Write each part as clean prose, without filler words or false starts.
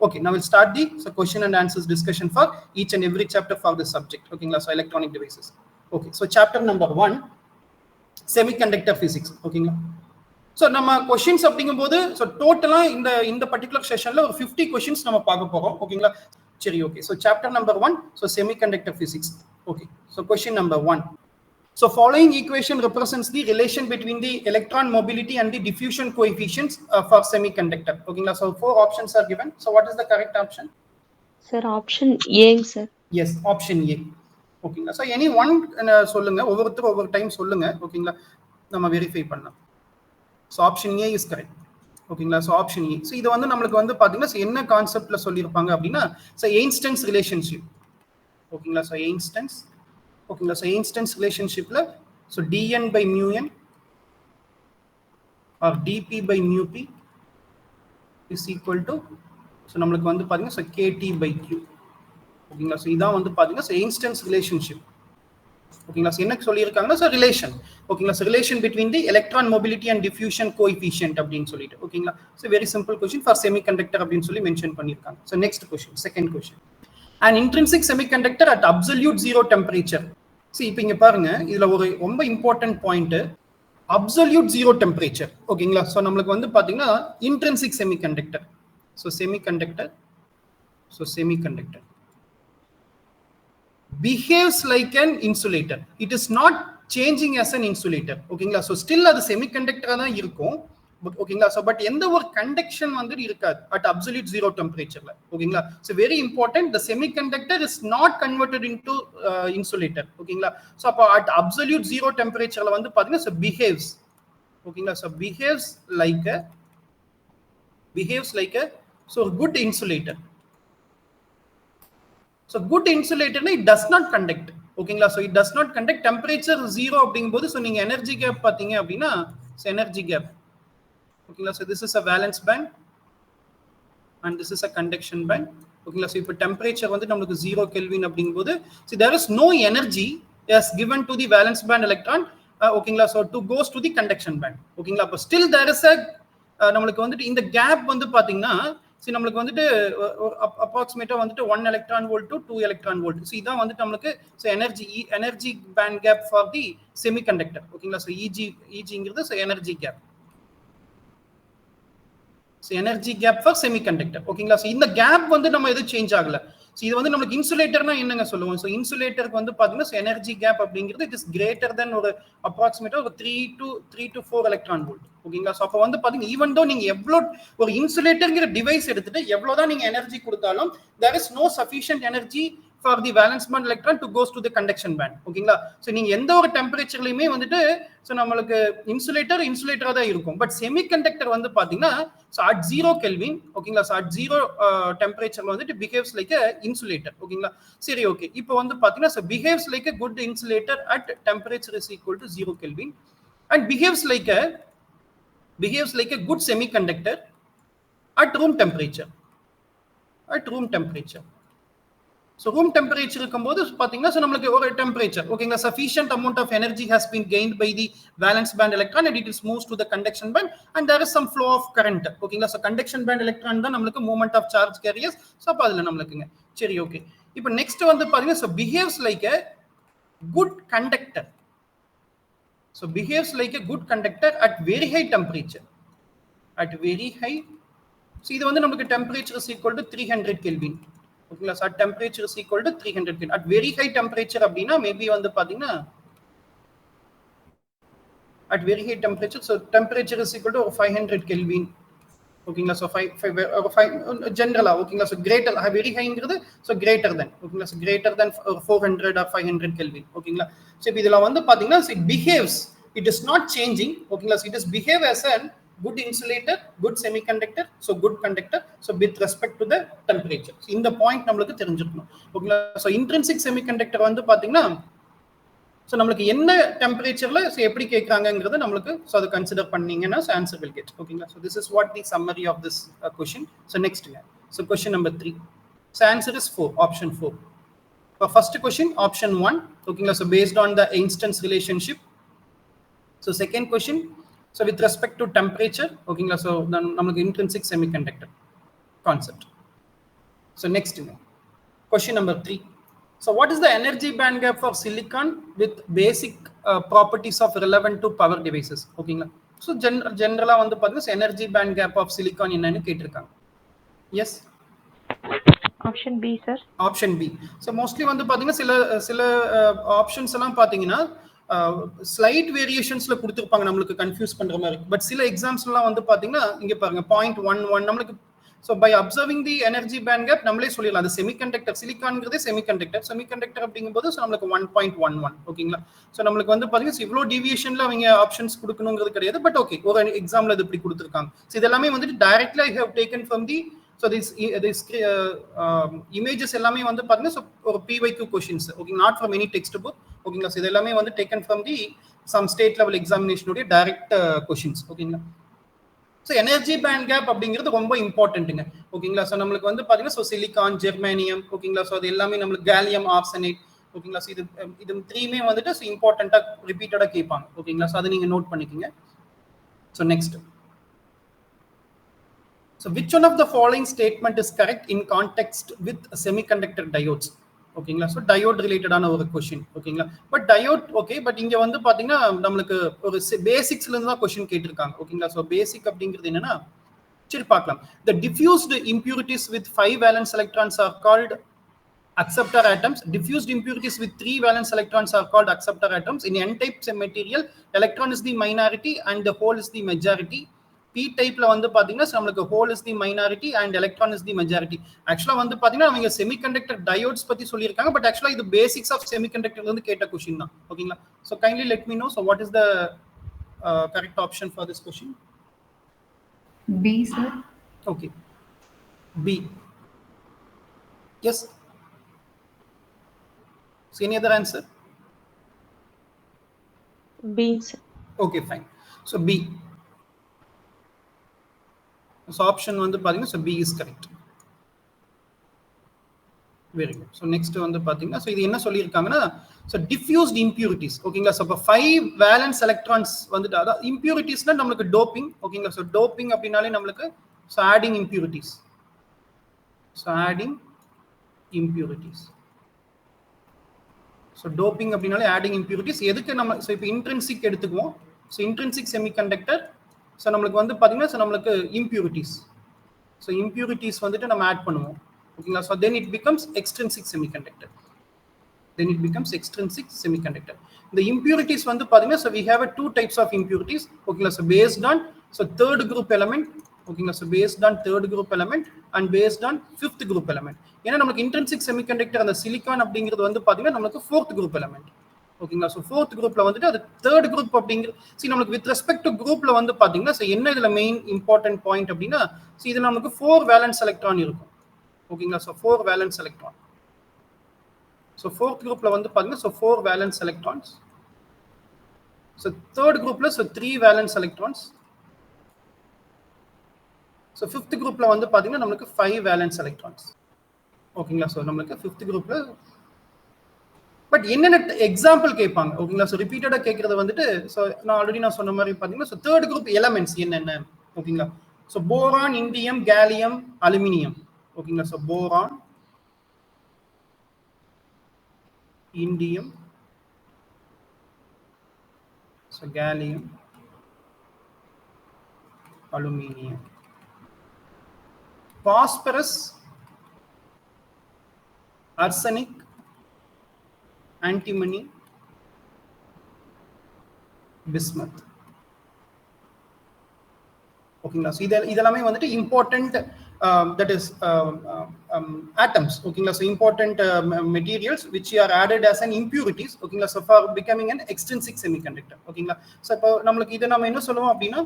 Okay, now we'll start the question and answers discussion for each and every chapter for this subject. Okay, so electronic devices. Okay, so chapter number 1, semiconductor physics. Okay, so நம்ம questions அப்படிங்கும்போது so டோட்டலா இந்த particular செஷன்ல ஒரு 50 questions நம்ம பார்க்க போறோம். ஓகேங்களா? சரி, okay. So chapter number 1, so semiconductor physics. Okay, so question number 1. So following equation represents the relation between the electron mobility and the diffusion coefficients for semiconductor. Okay, so 4 options are given. So what is the correct option? Sir, option A, sir. Yes, option A. Okay, so any one சொல்லுங்க, ஒவ்வொருத்தர் ஒவ்வொரு time சொல்லுங்க. ஓகேங்களா, நம்ம verify பண்ணலாம். So option A is correct. ஓகேங்களா, so option A. So இது வந்து நமக்கு வந்து பாத்தீங்கன்னா என்ன கான்செப்ட்ல சொல்லிருப்பாங்க அப்படின்னா so Einstein's relationship. ஓகேங்களா, so Einstein's. ஓகேங்களா, so Einstein's relationshipல so dn by mu n or dp by mu p is equal to so நமக்கு வந்து பாத்தீங்கன்னா so kt by q. ஓகேங்களா, so இதான் வந்து பாத்தீங்கன்னா so Einstein's relationship. ஓகேங்களா, so என்ன சொல்லியிருக்காங்கன்னா so relation. ஓகேங்களா, so relation between the electron mobility and diffusion coefficient அப்படின்னு சொல்லிட்டு. ஓகேங்களா, so very simple question for semiconductor அப்படின்னு சொல்லி மென்ஷன் பண்ணியிருக்காங்க. So next question, second question. An intrinsic semiconductor at absolute zero temperature. See, இப்போ இங்க பாருங்க, இதுல ஒரு ரொம்ப important point absolute zero temperature. ஓகேங்களா, so நமக்கு வந்து பாத்தீங்கன்னா intrinsic semiconductor. So semiconductor behaves like an insulator. It is not changing as an insulator. ஓகேங்களா, so still அது semiconductor தான் இருக்கும். ஓகேங்களா, so but எந்த ஒரு கண்டக்ஷன் வந்து இருக்காது at absolute zero temperature. ஓகேங்களா, so very important, the semiconductor is not converted into insulator. ஓகேங்களா, so அப்ப at absolute zero temperature வந்து பாத்தீங்கன்னா so behaves. ஓகேங்களா, so behaves like a so good insulator. So good insulator it does not conduct. ஓகேங்களா, so it does not conduct. Temperature 0 அப்படிங்கும்போது so நீங்க energy gap பாத்தீங்க அப்படின்னா so energy gap. ஓகேங்களா, so this is a valence band and this is a conduction band. ஓகேங்களா, so இப்போ temperature வந்து நமக்கு 0 Kelvin அப்படிங்கும்போது so there is no energy as given to the valence band electron. ஓகேங்களா, so to goes to the conduction band. ஓகேங்களா, அப்ப still there is a நமக்கு வந்துட்டு இந்த கேப் வந்து பாத்தீங்கன்னா see நமக்கு வந்துட்டு அப்ராக்சிமேட்டா வந்துட்டு 1 electron volt to 2 electron volt. so இதான் வந்துட்டு நமக்கு so energy band gap for the semiconductor. ஓகேங்களா, so ங்கிறது so energy gap. so energy gap for semiconductor. ஓகேங்களா, so இந்த கேப் வந்து நம்ம எது சேஞ்ச் ஆகல. so இது வந்து நமக்கு இன்சுலேட்டர்னா என்னங்க சொல்லுவோம். so இன்சுலேட்டருக்கு வந்து பாத்தீங்கன்னா so energy gap அப்படிங்கிறது it is greater than ஒரு அப்ராக்சிமேட்டா ஒரு 3 to 4 electron volt. ஓகேங்களா, so அப்ப வந்து பாத்தீங்கன்னா ஈவன் தோ நீங்க எவ்வளவு ஒரு இன்சுலேட்டர்ங்கிற டிவைஸ் எடுத்துட்டு எவ்வளவுதான் நீங்க எனர்ஜி கொடுத்தாலும் there is no sufficient energy for the valence band electron to goes to the conduction band. ஓகேங்களா, so நீங்க எந்த ஒரு டெம்பரேச்சர்லயுமே வந்துட்டு so நமக்கு இன்சுலேட்டரா தான் இருக்கும். பட் செமிகண்டக்டர் வந்து பாத்தீங்கன்னா so at 0 Kelvin. ஓகேங்களா, so at 0 temperature வந்துட்டு behaves like a insulator. ஓகேங்களா, சரி, ஓகே. இப்போ வந்து பாத்தீங்கன்னா so behaves like a good insulator at temperature is equal to 0 Kelvin and behaves like a good semiconductor at room temperature. So room temperature இருக்கும்போது பாத்தீங்கன்னா so நமக்கு ஒரு temperature. ஓகேங்களா, sufficient amount of energy has been gained by the valence band electron and it is moves to the conduction band and there is some flow of current. ஓகேங்களா, so conduction band electron தான் நமக்கு movement of charge carriers. so அப்ப அதுல நமக்குங்க சரி, okay. இப்போ next வந்து பாத்தீங்கன்னா so behaves like a good conductor. So behaves like a good conductor at very high temperature. So இது வந்து நமக்கு temperature is equal to 300 Kelvin. ஓகேங்களா, so temperature is equal to 300 Kelvin. At very high temperature அப்படின்னா maybe வந்து பாத்தீங்கன்னா at very high temperature so temperature is equal to 500 Kelvin. ஓகேங்களா, so 5 ஜெனரலா. ஓகேங்களா, so greater very highங்கிறது so greater than. ஓகேங்களா, so greater than 400 or 500 Kelvin. ஓகேங்களா, so இப்போ இதெல்லாம் வந்து பாத்தீங்கன்னா so it behaves, it is not changing. ஓகேங்களா, so it is behave as a good insulator, good semiconductor, so good conductor, so with respect to the temperature. so இந்த point நமக்கு தெரிஞ்சிருக்கணும். ஓகேங்களா, so intrinsic semiconductor வந்து பாத்தீங்கன்னா so நமக்கு என்ன டெம்பரேச்சர்ல so எப்படி கேக்குறாங்கங்கறது நமக்கு so அது கன்சிடர் பண்ணீங்கன்னா so answer will get. ஓகேங்களா, so this is what the summary of this question. so next so question number 3. so answer is 4, option 4. for first question option 1. ஓகேங்களா, so based on the Einstein's relationship. so second question so with respect to temperature. ஓகேங்களா, so நமக்கு intrinsic semiconductor concept. So next question number 3. So what is the energy band gap for silicon with basic properties of relevant to power devices? ஓகேங்களா. So ஜென்ரலாக வந்து பார்த்தீங்கன்னா energy band gap of silicon என்னன்னு கேட்டிருக்காங்க. Yes, option B sir. Option B. So mostly வந்து பார்த்தீங்கன்னா சில options எல்லாம் பார்த்தீங்கன்னா ஸ்லைட் வேரியேஷன்ஸ்ல கொடுத்துருப்பாங்க நம்மளுக்கு கன்ஃபியூஸ் பண்ற மாதிரி. பட் சில எக்ஸாம்ஸ்லாம் வந்து பார்த்தீங்கன்னா இங்கே பாருங்க 0.11 நம்மளுக்கு. So by observing the energy band gap நம்மளே சொல்லிடலாம் அது செமிகண்டக்டர், சிலிக்கான்ங்கிறதே செமிகண்டக்டர் அப்படிங்கும்போது ஸோ நம்மளுக்கு 1.11. ஓகேங்களா. ஸோ நம்மளுக்கு வந்து பார்த்தீங்கன்னா இவ்வளோ டிவியேஷன்ல அவங்க ஆப்ஷன்ஸ் கொடுக்கணுங்கிறது கிடையாது. பட் ஓகே, ஒரு எக்ஸாம்ல இது இப்படி கொடுத்துருக்காங்க. ஸோ இதெல்லாமே வந்துட்டு directly I have taken from the. So this images எல்லாமே வந்து பாத்தீங்கன்னா ஒரு PYQ questions. Okay, not from any textbook. ஓகேங்களா. இது எல்லாமே வந்து taken from the some state level examination உடைய direct questions. ஓகேங்களா. ஸோ எனர்ஜி பேண்ட் கேப் அப்படிங்கிறது ரொம்ப இம்பார்ட்டன்ட்டுங்க. ஓகேங்களா. ஸோ நம்மளுக்கு வந்து பாத்தீங்கன்னா ஸோ சிலிக்கான், ஜெர்மானியம், ஓகேங்களா. ஸோ அது எல்லாமே நம்மளுக்கு கேலியம் ஆர்சனைட், ஓகேங்களா. ஸோ இது த்ரீமே வந்துட்டு ஸோ இம்பார்ட்டண்டா ரிப்பீட்டடா கேட்பாங்க. ஓகேங்களா. ஸோ அதை நீங்க நோட் பண்ணிக்கோங்க. So next. So which one of the following statement is correct in context with semiconductor diodes? ஓகேங்களா. ஸோ டயோட் ரிலேட்டடான ஒரு கொஸ்டின். ஓகேங்களா. பட் டயோட் ஓகே, பட் இங்க வந்து பாத்தீங்கன்னா நம்மளுக்கு ஒரு பேசிக்ஸ்ல இருந்து தான் கொஸ்டின் கேட்டிருக்காங்க. ஓகேங்களா. ஸோ பேசிக் அப்படிங்கிறது என்னன்னா சரி பார்க்கலாம். The diffused impurities with 5 valence electrons are called acceptor atoms. Diffused impurities with 3 valence electrons are called acceptor atoms. In n-type material, electron is the minority and the hole is the majority. P டைப்ல வந்து பாத்தீங்கன்னா நம்மளுக்கு whole is the minority and electron is the majority. ஆக்சுவலா வந்து பாத்தீங்கன்னா அவங்க semiconductor diodes பத்தி சொல்லியிருக்காங்க. பட் ஆக்சுவலா இது பேசிக்ஸ் ஆஃப் செமிகண்டக்டர்ல இருந்து கேட்ட क्वेश्चन தான். ஓகேங்களா. So kindly let me know so what is the correct option for this question? B sir. Okay, B. Yes. So any other answer? B sir. Okay, fine. So B. So option வந்து பாத்தீங்கன்னா so B is correct. Very good. So next வந்து பாத்தீங்கன்னா so இது என்ன சொல்லியிருக்காங்கன்னா so diffused impurities. ஓகேங்களா. so 5 valence electrons வந்துட்டு அத impuritiesனா நமக்கு doping. ஓகேங்களா. so doping அப்படினாலே நமக்கு so adding impurities. So adding impurities. So doping அப்படினாலே adding impurities. எதுக்கு நம்ம so இப்போ intrinsic எடுத்துக்குவோம். so intrinsic semiconductor. ஸோ நம்மளுக்கு வந்து பார்த்தீங்கன்னா ஸோ நம்மளுக்கு இம்பியூரிட்டிஸ். ஸோ இம்பியூரிட்டிஸ் வந்துட்டு நம்ம ஆட் பண்ணுவோம். ஓகேங்களா. So then it becomes extrinsic semiconductor. இந்த இம்பியூரிட்டிஸ் வந்து பார்த்தீங்கன்னா so we have 2 types of impurities. ஓகேங்களா. So based on so third group element. ஓகேங்களா. So based on third group element and based on 5th group element. ஏன்னா நமக்கு intrinsic semiconductor அந்த silicon அப்படிங்கிறது வந்து பார்த்தீங்கன்னா நமக்கு 4th குரூப் எலமெண்ட். ஓகேங்களா. ஸோ 4th குரூப்ல வந்துட்டு அது தேர்ட் குரூப் அப்படிங்கிறது சி நமக்கு வித் ரெஸ்பெக்ட் டு குரூப்ல வந்து பாத்தீங்கன்னா ஸோ என்ன இதுல மெயின் இம்பார்ட்டன்ட் பாயிண்ட் அப்படின்னா ஸோ இதுல நமக்கு 4 வேலன்ஸ் எலக்ட்ரான் இருக்கும். ஓகேங்களா. So 4 valence electron. So 4th குரூப்ல வந்து பாத்தீங்கன்னா so 4 valence electrons. So third குரூப்ல so 3 valence electrons. So 5th குரூப்ல வந்து பாத்தீங்கன்னா நமக்கு 5 வேலன்ஸ் எலக்ட்ரான்ஸ். ஓகேங்களா. ஸோ நமக்கு 5th குரூப்ல பட் என்னென்ன எக்ஸாம்பிள் கேட்பாங்க. ஓகேங்களா. ஸோ ரிப்பீட்டடா கேட்கறது வந்துட்டு ஸோ நான் ஆல்ரெடி நான் சொன்ன மாதிரி பார்த்தீங்கன்னா ஸோ தேர்ட் குரூப் எலமெண்ட்ஸ் என்னென்ன. ஓகேங்களா. So boron, indium, gallium, aluminium. ஓகேங்களா. So boron, indium, so gallium, aluminium. Phosphorus, arsenic, antimony, bismuth. ஓகேங்களா. ஸோ இதெல்லாமே வந்துட்டு இம்பார்ட்டன்ட் தட் இஸ் atoms. ஓகேங்களா. So important materials which are added as an impurities. ஓகேங்களா. So for becoming an extrinsic semiconductor. ஓகேங்களா. So இப்போ நம்மளுக்கு இதை நம்ம என்ன சொல்லுவோம் அப்படின்னா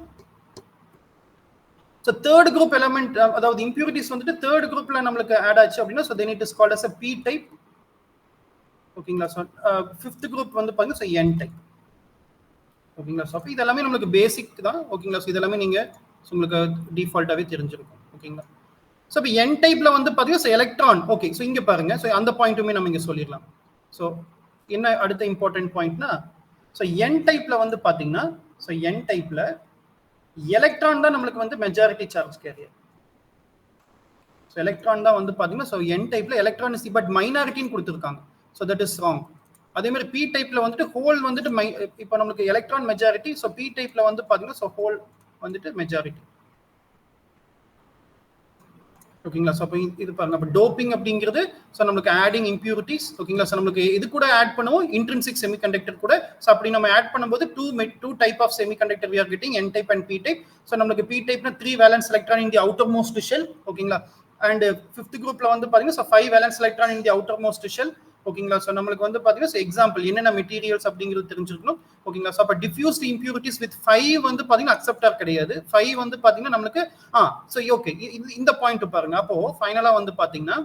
ஸோ தேர்ட் குரூப் எலமெண்ட் அதாவது இம்பியூரிட்டிஸ் வந்துட்டு தேர்ட் குரூப்ல நம்மளுக்கு ஆட் ஆச்சு அப்படின்னா so then it is called as a P type. ஓகேங்களா. ஸோ 5th குரூப் வந்து பாத்தீங்கன்னா ஸோ N டைப். ஓகேங்களா. ஸோ இது எல்லாமே நம்மளுக்கு பேசிக் தான். ஓகேங்களா. ஸோ இதெல்லாமே நீங்க உங்களுக்கு டிஃபால்ட்டாவே தெரிஞ்சிருக்கும். ஓகேங்களா. ஸோ இப்போ N டைப்ல வந்து பாத்தீங்கன்னா ஸோ எலக்ட்ரான். ஓகே. ஸோ இங்க பாருங்க. ஸோ அந்த பாயிண்ட்டுமே நம்ம இங்க சொல்லிடலாம். ஸோ என்ன அடுத்த இம்பார்ட்டன்ட் பாயிண்ட்னா ஸோ N டைப்ல வந்து பாத்தீங்கன்னா ஸோ N டைப்ல எலக்ட்ரான் தான் நம்மளுக்கு வந்து majority charge carrier. So electron தான் வந்து பாத்தீங்கன்னா ஸோ என் டைப்ல எலக்ட்ரான் இஸ் பட் மைனாரிட்டின்னு கொடுத்துருக்காங்க. So that is wrong. அதே மாதிரி பி டைப்ல வந்துட்டு ஹோல் வந்துட்டு இப்போ நமக்கு எலக்ட்ரான் மெஜாரிட்டி. ஸோ பி டைப்ல வந்து பாத்தீங்கன்னா ஸோ ஹோல் வந்துட்டு மெஜாரிட்டி. ஓகேங்களா. ஸோ அப்போ இது பாருங்க, அப்போ டோப்பிங் அப்படிங்கிறது ஸோ நம்மளுக்கு ஆடிங் இம்பியூரிட்டிஸ். ஓகேங்களா. ஸோ நம்மளுக்கு இது கூட ஆட் பண்ணுவோம் இன்ட்ரின்சிக் செமிகண்டக்டர் கூட. ஸோ அப்படி நம்ம ஆட் பண்ணும்போது two type of semiconductor we are getting, N type and P type. So நம்மளுக்கு பி டைப்னா 3 valence electron in the outermost shell. ஓகேங்களா. அண்ட் 5th குரூப்ல வந்து பாத்தீங்கன்னா so 5 valence electron in the outermost shell. ஓகேங்களா. So நம்மளுக்கு வந்து பாத்தீங்கன்னா ஸோ எக்ஸாம்பிள் என்னென்ன மெட்டீரியல்ஸ் அப்படிங்கிறது தெரிஞ்சிருக்கணும். ஓகேங்களா. ஸோ அப்போ டிஃப்யூஸ்ட் இம்பியூரிட்டிஸ் வித் 5 வந்து பாத்தீங்கன்னா அக்செப்டார் கிடையாது. 5 வந்து பாத்தீங்கன்னா நம்மளுக்கு ஸோ ஓகே இந்த பாயிண்ட் பாருங்க. அப்போ ஃபைனலா வந்து பாத்தீங்கன்னா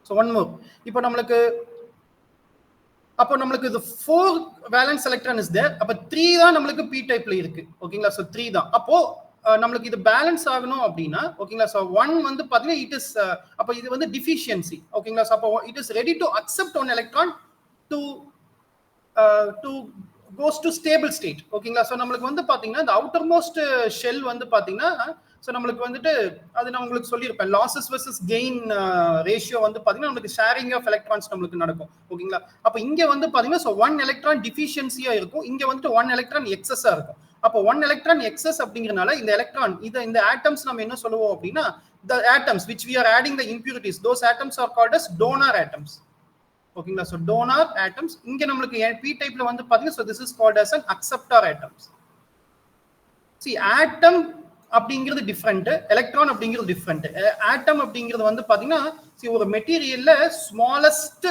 ஸோ ஒன் மோர். இப்போ நம்மளுக்கு இது 4 வேலன்ஸ் எலக்ட்ரான் இஸ் தேர். அப்போ 3 தான் நம்மளுக்கு பி டைப்ல இருக்கு. ஓகேங்களா. ஸோ 3 தான். அப்போ நம்மளுக்கு இது பேலன்ஸ் ஆகணும் அப்படின்னா ஓகேங்களா. ஸோ 1 வந்து பாத்தீங்கன்னா இட் இஸ் அப்போ இது வந்து டிஃபிஷியன்சி. ஓகேங்களா. ஸோ அப்போ it is ready to accept one electron to goes to stable state. ஓகேங்களா. ஸோ நம்மளுக்கு வந்து பாத்தீங்கன்னா இந்த அவுட்டர் மோஸ்ட் ஷெல் வந்து பாத்தீங்கன்னா ஸோ நம்மளுக்கு வந்துட்டு அது நான் உங்களுக்கு சொல்லியிருப்பேன், லாசஸ் வெர்சஸ் கெயின் ரேஷியோ வந்து பாத்தீங்கன்னா நம்மளுக்கு ஷேரிங் ஆஃப் எலக்ட்ரான்ஸ் நம்மளுக்கு நடக்கும். ஓகேங்களா. அப்போ இங்க வந்து பாத்தீங்கன்னா ஸோ 1 எலக்ட்ரான் டிஃபிஷியன்சியா இருக்கும், இங்க வந்துட்டு 1 எலக்ட்ரான் எக்ஸஸா இருக்கும். அப்போ 1 எலக்ட்ரான் எக்ஸஸ் அப்படிங்கறனால இந்த எலக்ட்ரான் இந்த ஆட்டம்ஸ் நம்ம என்ன சொல்லுவோம் அப்படின்னா the atoms which we are adding the impurities, those atoms are called as donor atoms. ஓகேங்களா. So donor atoms. இங்க நம்மளுக்கு பி டைப்ல வந்து பாத்தீங்கன்னா so this is called as an acceptor atoms. see atom அப்படிங்கிறது டிஃப்ரெண்ட், எலக்ட்ரான் அப்படிங்கிறது different. Atom அப்படிங்கிறது வந்து பாத்தீங்கன்னா ஒரு மெட்டீரியல்ல ஸ்மாலஸ்ட்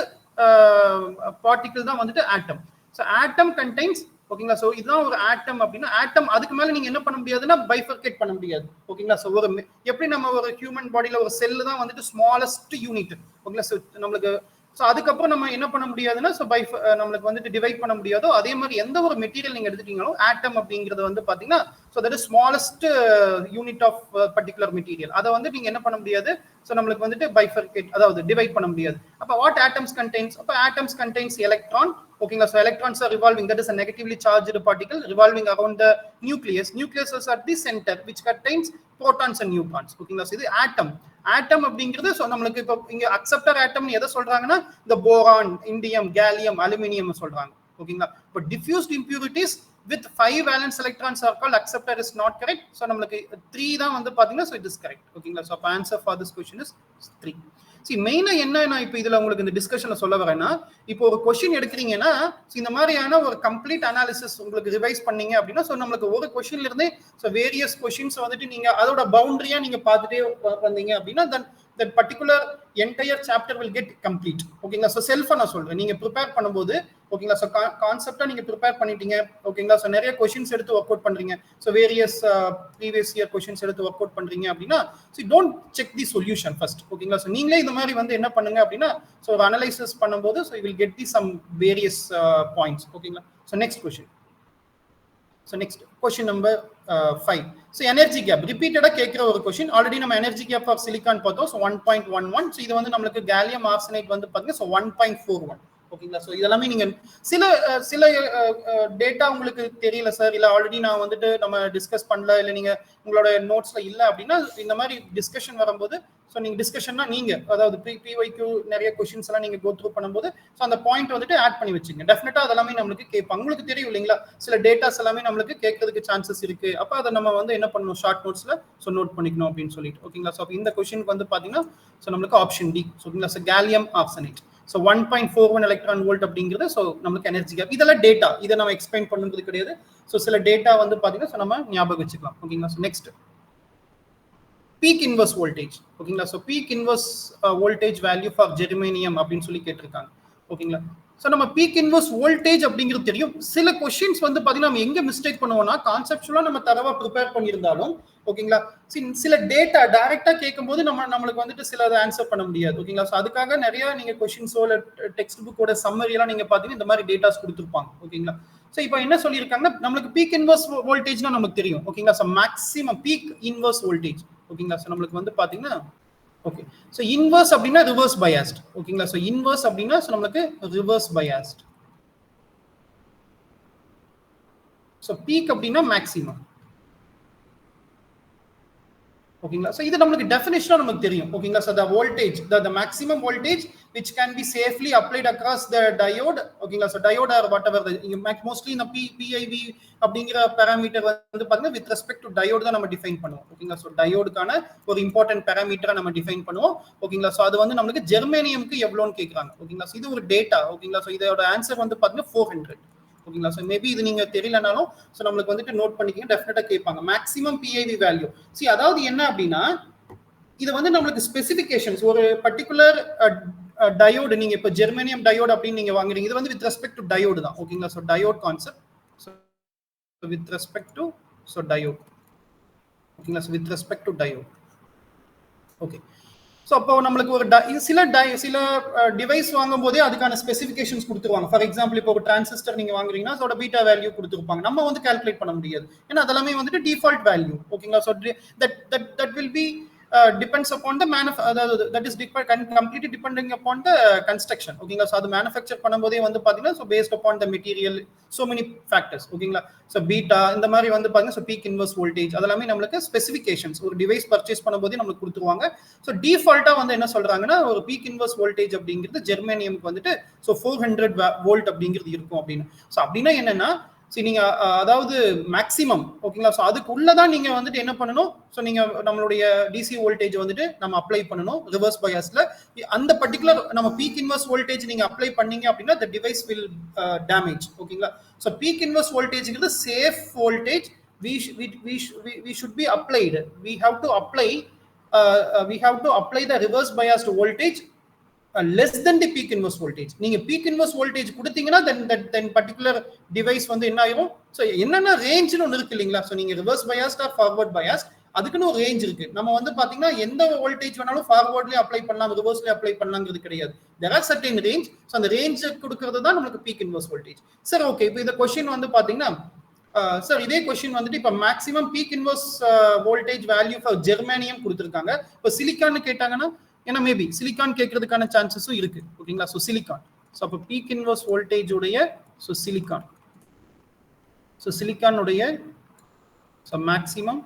பார்ட்டிகிள் தான் வந்துட்டு ஆட்டம். So atom contains. ஓகேங்களா. ஸோ இதுதான் ஒரு ஆட்டம் அப்படின்னா ஆட்டம் அதுக்கு மேல நீங்க என்ன பண்ண முடியாதுன்னா பைஃபர்கேட் பண்ண முடியாது. ஓகேங்களா. ஸோ ஒரு எப்படி நம்ம ஒரு ஹியூமன் பாடியில ஒரு செல்லு தான் வந்துட்டு ஸ்மாலஸ்ட் யூனிட். ஓகேங்களா. ஸோ நம்மளுக்கு ஸோ அதுக்கப்புறம் நம்ம என்ன பண்ண முடியாதுன்னா ஸோ நம்மளுக்கு வந்துட்டு டிவைட் பண்ண முடியாதோ அதே மாதிரி எந்த ஒரு மெட்டீரியல் நீங்க எடுத்துட்டீங்களோ ஆட்டம் அப்படிங்கிறது வந்து பாத்தீங்கன்னா so that is smallest unit of particular material. அதை வந்து நீங்க என்ன பண்ண முடியாது ஸோ நம்மளுக்கு வந்துட்டு பைஃபர்கேட் அதாவது டிவைட் பண்ண முடியாது. அப்போ வாட் ஆட்டம்ஸ் கண்டெய்ன்ஸ்? அப்போ ஆட்டம்ஸ் கண்டெய்ன்ஸ் எலக்ட்ரான். ஓகேங்களா. So electrons R revolving, that is a negatively charged particle revolving around the nucleus. Nucleus is at the center which contains protons and neutrons. ஓகேங்களா. So இது ஆட்டம். ஆட்டம் அப்படிங்கிறது so நம்மளுக்கு இப்போ இங்க acceptor ஆட்டம்னு எதை சொல்றாங்கன்னா இந்த போரான், இண்டியம், கேலியம், அலுமினியம் சொல்றாங்க. ஓகேங்களா. But diffused impurities with 5 valence electrons are called acceptor is not correct. So நமக்கு 3 தான் வந்து பாத்தீங்கன்னா so it is correct. ஓகேங்களா. so answer for this question is 3. see மெயினா என்ன நான் இப்போ இதுல உங்களுக்கு இந்த டிஸ்கஷன்ல சொல்ல வரேன்னா இப்போ ஒரு क्वेश्चन எடுக்கிறீங்கன்னா இந்த மாதிரியான ஒரு கம்ப்ளீட் அனாலிசிஸ் உங்களுக்கு ரிவைஸ் பண்ணீங்க அப்படின்னா so நமக்கு ஒரு क्वेश्चनல இருந்தே so வேரியஸ் क्वेश्चंस வந்துட்டு நீங்க அதோட பவுண்டரியா நீங்க பார்த்துட்டே வந்தீங்க அப்படின்னா then that particular entire chapter will get complete. ஓகேங்களா. so செல்ஃபா நான் சொல்றேன், நீங்க ப்ரிப்பேர் பண்ணும்போது ஓகேங்களா so கான்செப்டா நீங்க ப்ரிப்பேர் பண்ணிட்டீங்க. ஓகேங்களா. so நிறைய क्वेश्चंस எடுத்து வொர்க் அவுட் பண்றீங்க, so various previous year questions எடுத்து வொர்க் அவுட் பண்றீங்க அப்படின்னா so don't check the solution first. ஓகேங்களா. so நீங்களே இந்த மாதிரி வந்து என்ன பண்ணுங்க அப்படின்னா so அனலைசிஸ் பண்ணும்போது so you will get the some various points. ஓகேங்களா. so next question. So next question number 5. So energy gap repeated கேக்குற ஒரு question. ஆல்ரெடி நம்ம energy gap of silicon பார்த்தோம். so 1.11. so இது வந்து நமக்கு gallium arsenide வந்து பாத்தீங்கன்னா so 1.41. ஓகேங்களா. சோ இதெல்லாம் நீங்க சில டேட்டா உங்களுக்கு தெரியல சார், இல்ல ஆல்ரெடி நான் வந்துட்டு நம்ம டிஸ்கஸ் பண்ணல, இல்ல நீங்க உங்களோட நோட்ஸ்ல இல்ல அப்படின்னா இந்த மாதிரி டிஸ்கஷன் வரும்போது ஸோ நீங்க டிஸ்கஷன்னா நீங்க அதாவது பிஒய்க்யூ நிறைய கொஸ்டின்ஸ் எல்லாம் நீங்க கோ த்ரூ பண்ணும்போது ஸோ அந்த பாயிண்ட் வந்துட்டு ஆட் பண்ணி வச்சுங்க. டெஃபினட்டா அதெல்லாமே நம்மளுக்கு கேட்பாங்க. உங்களுக்கு தெரியும் இல்லைங்களா, சில டேட்டாஸ் எல்லாமே நம்மளுக்கு கேட்கறதுக்கு சான்சஸ் இருக்கு. அப்போ அதை நம்ம வந்து என்ன பண்ணணும், ஷார்ட் நோட்ஸ்ல ஸோ நோட் பண்ணிக்கணும் அப்படின்னு சொல்லிட்டு. ஓகேங்களா. ஸோ இந்த கொஸ்டினுக்கு வந்து பாத்தீங்கன்னா ஸோ நம்மளுக்கு ஆப்ஷன் டி. ஓகேங்களா. So gallium arsenide. So 1.41 electron volt அப்படிங்கிறது ஸோ நமக்கு எனர்ஜி கேப். இதெல்லாம் டேட்டா, இதை நம்ம எக்ஸ்பிளைன் பண்ணுறது கிடையாது. ஸோ சில டேட்டா வந்து பார்த்தீங்கன்னா ஸோ நம்ம ஞாபகம் வச்சுக்கலாம். ஓகேங்களா. So next peak inverse voltage. ஓகேங்களா. So peak inverse voltage value for germanium அப்படின்னு சொல்லி கேட்டிருக்காங்க. ஓகேங்களா. ஸோ நம்ம பீக் இன்வர்ஸ் வோல்டேஜ் அப்படிங்கிறது தெரியும். சில கொஸ்டின்ஸ் வந்து பார்த்தீங்கன்னா நம்ம எங்கே மிஸ்டேக் பண்ணுவோம்னா கான்செப்சுவலாக நம்ம தரவா ப்ரிப்பேர் பண்ணியிருந்தாலும் ஓகேங்களா சில டேட்டா டைரக்டா கேட்கும்போது நம்மளுக்கு வந்துட்டு சில அதை ஆன்சர் பண்ண முடியாது. ஓகேங்களா. ஸோ அதுக்காக நிறைய நீங்க கொஸ்டின்ஸோ இல்லை டெக்ஸ்ட் புக்கோட சம்மரி எல்லாம் நீங்க பார்த்தீங்கன்னா இந்த மாதிரி டேட்டாஸ் கொடுத்துருப்பாங்க. ஓகேங்களா. ஸோ இப்போ என்ன சொல்லியிருக்காங்கன்னா நம்மளுக்கு பீக் இன்வர்ஸ் வோல்டேஜ்னா நமக்கு தெரியும். ஓகேங்களா. So maximum peak inverse voltage. ஓகேங்களா. ஸோ நம்மளுக்கு வந்து பார்த்தீங்கன்னா ஓகே ஸோ இன்வர்ஸ் அப்படின்னா ரிவர்ஸ் பயாஸ்ட். ஓகேங்களா. ஸோ இன்வர்ஸ் அப்படின்னா நம்மளுக்கு ரிவர்ஸ் பயாஸ்ட். ஸோ பீக் அப்படின்னா மேக்ஸிமம். ஓகேங்களா. ஸோ இது நம்மளுக்கு டெஃபினிஷனாக நமக்கு தெரியும். ஓகேங்களா. So the voltage the maximum voltage which can be safely applied across the diode. ஓகேங்களா. So diode are whatever mostly இந்த பிஐவி அப்படிங்கிற பேராமீட்டர் வந்து பார்த்தீங்கன்னா வித் ரெஸ்பெக்ட் டு டயோடு தான் நம்ம டிஃபைன் பண்ணுவோம். ஓகேங்களா. ஸோ டயோடுக்கான ஒரு இம்பார்ட்டன்ட் பேராமீட்டரை நம்ம டிஃபைன் பண்ணுவோம். ஓகேங்களா. ஸோ அது வந்து நம்மளுக்கு ஜெர்மேனியம்க்கு எவ்வளோன்னு கேட்குறாங்க. ஓகேங்களா. ஸோ இது ஒரு டேட்டா. ஓகேங்களா. ஸோ இதோட ஆன்சர் வந்து பார்த்தீங்கன்னா 400. ஓகேங்களா. ஸோ மேபி இது நீங்க தெரியலனாலும் ஸோ நம்மளுக்கு வந்துட்டு நோட் பண்ணிக்கிங்க, டெஃபினட்டா கேட்பாங்க மேக்ஸிமம் பிஐவி வேல்யூ. சி அதாவது என்ன அப்படின்னா இது வந்து நம்மளுக்கு ஸ்பெசிஃபிகேஷன்ஸ் ஒரு பர்டிகுலர் டயோடு நீங்க இப்போ ஜெர்மேனியம் டயோடு அப்படின்னு நீங்க வாங்குறீங்க. இது வந்து வித் ரெஸ்பெக்ட் டு டயோடு தான். ஓகேங்களா. So diode concept with respect to diode. ஓகேங்களா. So with respect to diode. Okay. So அப்போ நம்மளுக்கு ஒரு சில டிவைஸ் வாங்கும் போதே அதுக்கான ஸ்பெசிஃபிகேஷன்ஸ் கொடுத்துருவாங்க. ஃபார் எக்ஸாம்பிள் இப்போ ஒரு டிரான்சிஸ்டர் நீங்க வாங்குறீங்கன்னா அதோட பீட்டா வேல்யூ கொடுத்துருப்பாங்க. நம்ம வந்து கால்குலேட் பண்ண முடியாது, ஏன்னா அதெல்லாமே வந்துட்டு டிஃபால்ட் வேல்யூ. ஓகேங்களா. So that will be depends upon the that is completely depending upon the construction. ஓகேங்களா. ஸோ அது மேனுஃபேக்சர் பண்ணும்போதே வந்து பார்த்தீங்கன்னா so based upon the material so many factors. ஓகேங்களா. ஸோ பீட்டா இந்த மாதிரி வந்து பார்த்தீங்கன்னா ஸோ பீக் இன்வர்ஸ் வோல்டேஜ் அதெல்லாமே நம்மளுக்கு ஸ்பெசிஃபிகேஷன்ஸ் ஒரு டிவைஸ் பர்ச்சேஸ் பண்ணும்போதே நம்மளுக்கு கொடுத்துருவாங்க. ஸோ டிஃபால்ட்டாக வந்து என்ன சொல்றாங்கன்னா ஒரு பீக் இன்வர்ஸ் வோல்டேஜ் அப்படிங்கிறது ஜெர்மேனியமுக்கு வந்துட்டு ஸோ 400 வோல்ட் அப்படிங்கிறது இருக்கும் அப்படின்னு. ஸோ அப்படின்னா என்னன்னா சரி நீங்க அதாவது மேக்ஸிமம். ஓகேங்களா. ஸோ அதுக்குள்ளதான் நீங்க வந்துட்டு என்ன பண்ணணும், ஸோ நீங்க நம்மளுடைய டிசி வோல்டேஜ் வந்துட்டு நம்ம அப்ளை பண்ணணும் ரிவர்ஸ் பயாஸ்ல. அந்த பர்டிகுலர் நம்ம பீக் இன்வர்ஸ் வோல்டேஜ் நீங்க அப்ளை பண்ணீங்க அப்படின்னா the device will damage. ஓகேங்களா. ஸோ பீக் இன்வர்ஸ் வோல்டேஜ்ங்கிறது safe voltage we should be applied. We have to apply the reverse biased voltage less than the peak inverse voltage. நீங்க peak inverse voltage கொடுத்தீங்கன்னா then particular device வந்து என்ன ஆகும். So என்னன்னா ரேஞ்ச்னு ஒன்னு இருக்கு இல்லீங்களா. சோ நீங்க reverse biased or forward biased அதுக்குன்னு ஒரு ரேஞ்ச் இருக்கு. நம்ம வந்து பாத்தீங்கன்னா எந்த வோல்டேஜ் வேணாலும் ஃபார்வர்ட்லயே அப்ளை பண்ணலாம், ரிவர்ஸ்லயே அப்ளை பண்ணலாம்ங்கிறது கிடையாது. there are certain range. So அந்த ரேஞ்ச் கொடுக்கிறது தான் நமக்கு peak inverse voltage. சரி ஓகே. இப்போ இந்த क्वेश्चन வந்து பாத்தீங்கன்னா சார் இதே क्वेश्चन வந்துட்டு இப்ப maximum peak inverse voltage value for germanium கொடுத்திருக்காங்க. இப்போ சிலிக்கான் கேட்டாங்கன்னா ஏன்னா மேபி சிலிக்கான் கேட்கறதுக்கான சான்சஸும் இருக்கு. ஓகேங்களா. ஸோ சிலிக்கான் ஸோ அப்போ பீக் இன்வர்ஸ் வோல்டேஜ் உடைய ஸோ சிலிக்கானுடைய so maximum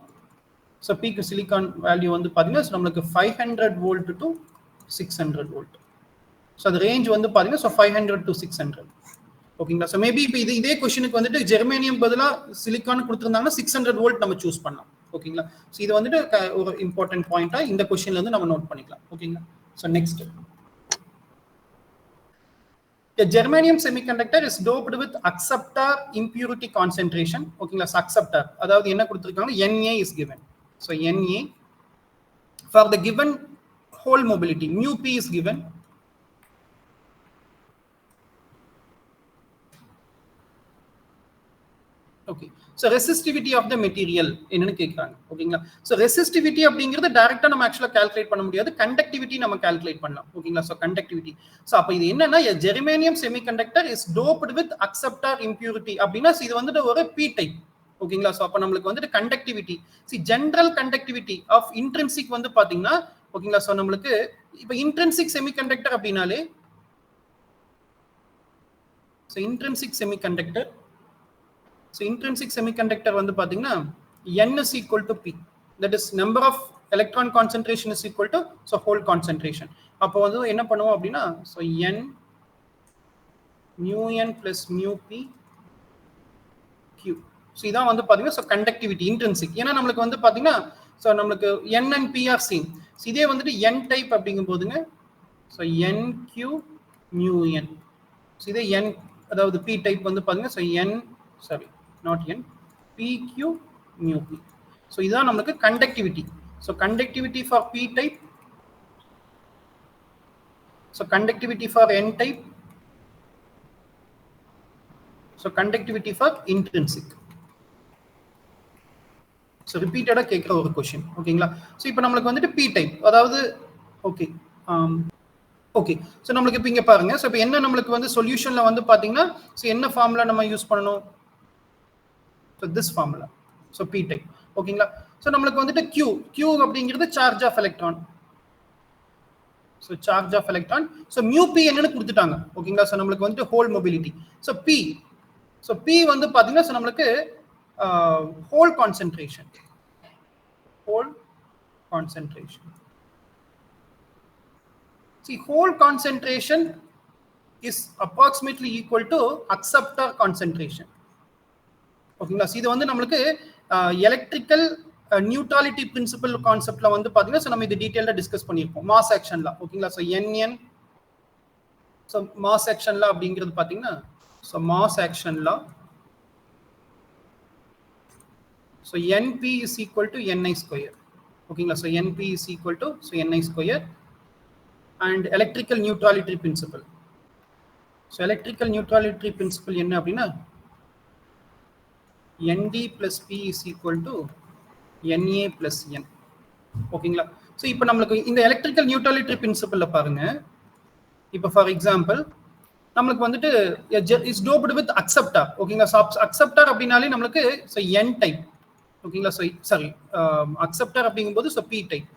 so peak silicon value வந்து பார்த்தீங்கன்னா நம்மளுக்கு 500 வோல்ட் டு 600 வோல்ட். ஸோ அது ரேஞ்ச் வந்து பார்த்தீங்கன்னா ஸோ 500 to 600. ஓகேங்களா. ஸோ மேபி இப்போ இதே கொஸ்டினுக்கு வந்துட்டு ஜெர்மேனியம் பதிலாக சிலிக்கான் கொடுத்துருந்தாங்கன்னா 600 வோல்ட் நம்ம சூஸ் பண்ணலாம். ஓகேங்களா. ஸோ இது வந்துட்டு ஒரு இம்பார்ட்டன்ட் பாயிண்டா இந்த கொஸ்டின்ல இருந்து நம்ம நோட் பண்ணிக்கலாம். ஓகேங்களா. So next a germanium semiconductor is doped with acceptor impurity concentration. ஓகேங்களா. acceptor அதாவது என்ன கொடுத்திருக்காங்க Na is given. so Na for the given hole mobility mu p is given. Okay. So resistivity of the material என்னன்னு கேட்குறாங்க. ஓகேங்களா. So resistivity அப்படிங்கிறது டைரக்டா நம்ம ஆக்சுவலாக கால்குலேட் பண்ண முடியாது, கண்டக்டிவிட்டி நம்ம கால்குலேட் பண்ணலாம். ஓகேங்களா. So conductivity. ஸோ அப்போ இது என்னன்னா germanium semiconductor is doped with acceptor impurity அப்படின்னா இது வந்துட்டு ஒரு பி டைப். ஓகேங்களா. ஸோ அப்போ நம்மளுக்கு வந்துட்டு conductivity general conductivity of intrinsic வந்து பாத்தீங்கன்னா ஓகேங்களா. ஸோ நம்மளுக்கு இப்போ இன்ட்ரின்சிக் செமிகண்டக்டர் அப்படின்னாலே so intrinsic semiconductor So intrinsic semiconductor வந்து பாத்தீங்கன்னா n is equal to p, that is number of electron concentration is equal to so hole concentration. அப்போ வந்து என்ன பண்ணுவோம் அப்படின்னா so n mu n plus mu p q. so இதான் வந்து பாத்தீங்கன்னா so conductivity intrinsic. ஏன்னா நம்மளுக்கு வந்து பாத்தீங்கன்னா so நம்மளுக்கு n and p are same. so இதே வந்துட்டு n type அப்படிங்கும் போதுங்க so n q mu n. so இதே n அதாவது p type வந்து பாத்தீங்கன்னா so n sorry not n pq mu p. so இதான் நமக்கு conductivity. so conductivity for p type, so conductivity for n type, so conductivity for intrinsic. so repeated கேக்குற ஒரு question. ஓகேங்களா. so இப்போ நமக்கு வந்துட்டு p type அதாவது ஓகே ஓகே. so நமக்கு இப்போ இங்க பாருங்க. so இப்போ என்ன நமக்கு வந்து சொல்யூஷன்ல வந்து பாத்தீங்கன்னா so என்ன ஃபார்முலா நம்ம யூஸ் பண்ணனும். so this formula so p type. ஓகேங்களா. so நமக்கு வந்துட்டு q அப்படிங்கிறது charge of electron. so charge of electron. so mu p என்னன்னு கொடுத்துட்டாங்க. ஓகேங்களா. so நமக்கு வந்துட்டு hole mobility. so p வந்து பாத்தீங்கன்னா so நமக்கு hole concentration concentration. See, hole concentration is approximately equal to acceptor concentration. ஓகேங்களா, இது வந்து நம்மளுக்கு எலக்ட்ரிக்கல் நியூட்ரலிட்டி பிரின்சிபல் கான்செப்ட்ல வந்து பாத்தீங்கன்னா சோ நம்ம இது டீடைலா டிஸ்கஸ் பண்ணிருப்போம் மாஸ் ஆக்ஷன்ல. ஓகேங்களா, சோ NN சோ மாஸ் ஆக்ஷன்ல அப்படிங்கிறது பாத்தீங்கன்னா சோ மாஸ் ஆக்ஷன்ல so NP is equal to NI square. ஓகேங்களா, so NP is equal to so NI square and electrical neutrality principle. So electrical neutrality principle என்ன அப்படின்னா ND plus P is equal to NA plus N. ஓகேங்களா, so இப்போ நம்மளுக்கு இந்த electrical neutrality பிரின்சிபல்ல பாருங்க, இப்போ for example நம்மளுக்கு வந்துட்டு இஸ் டோப்டு வித் அக்செப்டார். ஓகேங்களா, ஸோ அக்செப்டார் அப்படின்னாலே நம்மளுக்கு ஸோ N டைப். ஓகேங்களா, ஸோ சாரி அக்செப்டார் அப்படிங்கும்போது ஸோ P டைப்.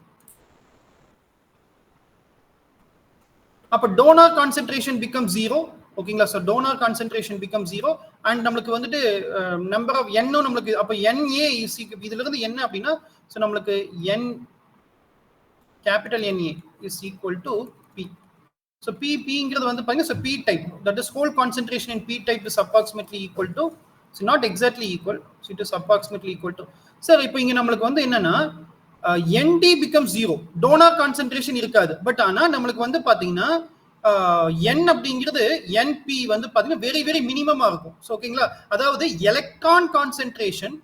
அப்போ டோனார் கான்சென்ட்ரேஷன் பிகம் 0. ஓகேங்களா, so donor concentration become 0 and நம்மளுக்கு வந்துட்டு நம்பர் ஆஃப் என்னும் நம்மளுக்கு அப்போ NA இதுல இருந்து என்ன அப்படின்னா ஸோ நம்மளுக்கு N capital NA is equal to P. So Pங்கிறது வந்து பாத்தீங்கன்னா so P type, that is hole concentration in P type is approximately equal to so not exactly equal, so it is approximately equal to. Sir இப்போ இங்க நம்மளுக்கு வந்து என்னன்னா ND become 0, donor concentration இருக்காது. But ஆனா நம்மளுக்கு வந்து பாத்தீங்கன்னா N அப்படிங்கிறது NP வந்து பாத்தீங்கன்னா வெரி வெரி மினிமமா இருக்கும். ஸோ ஓகேங்களா, அதாவது electron concentration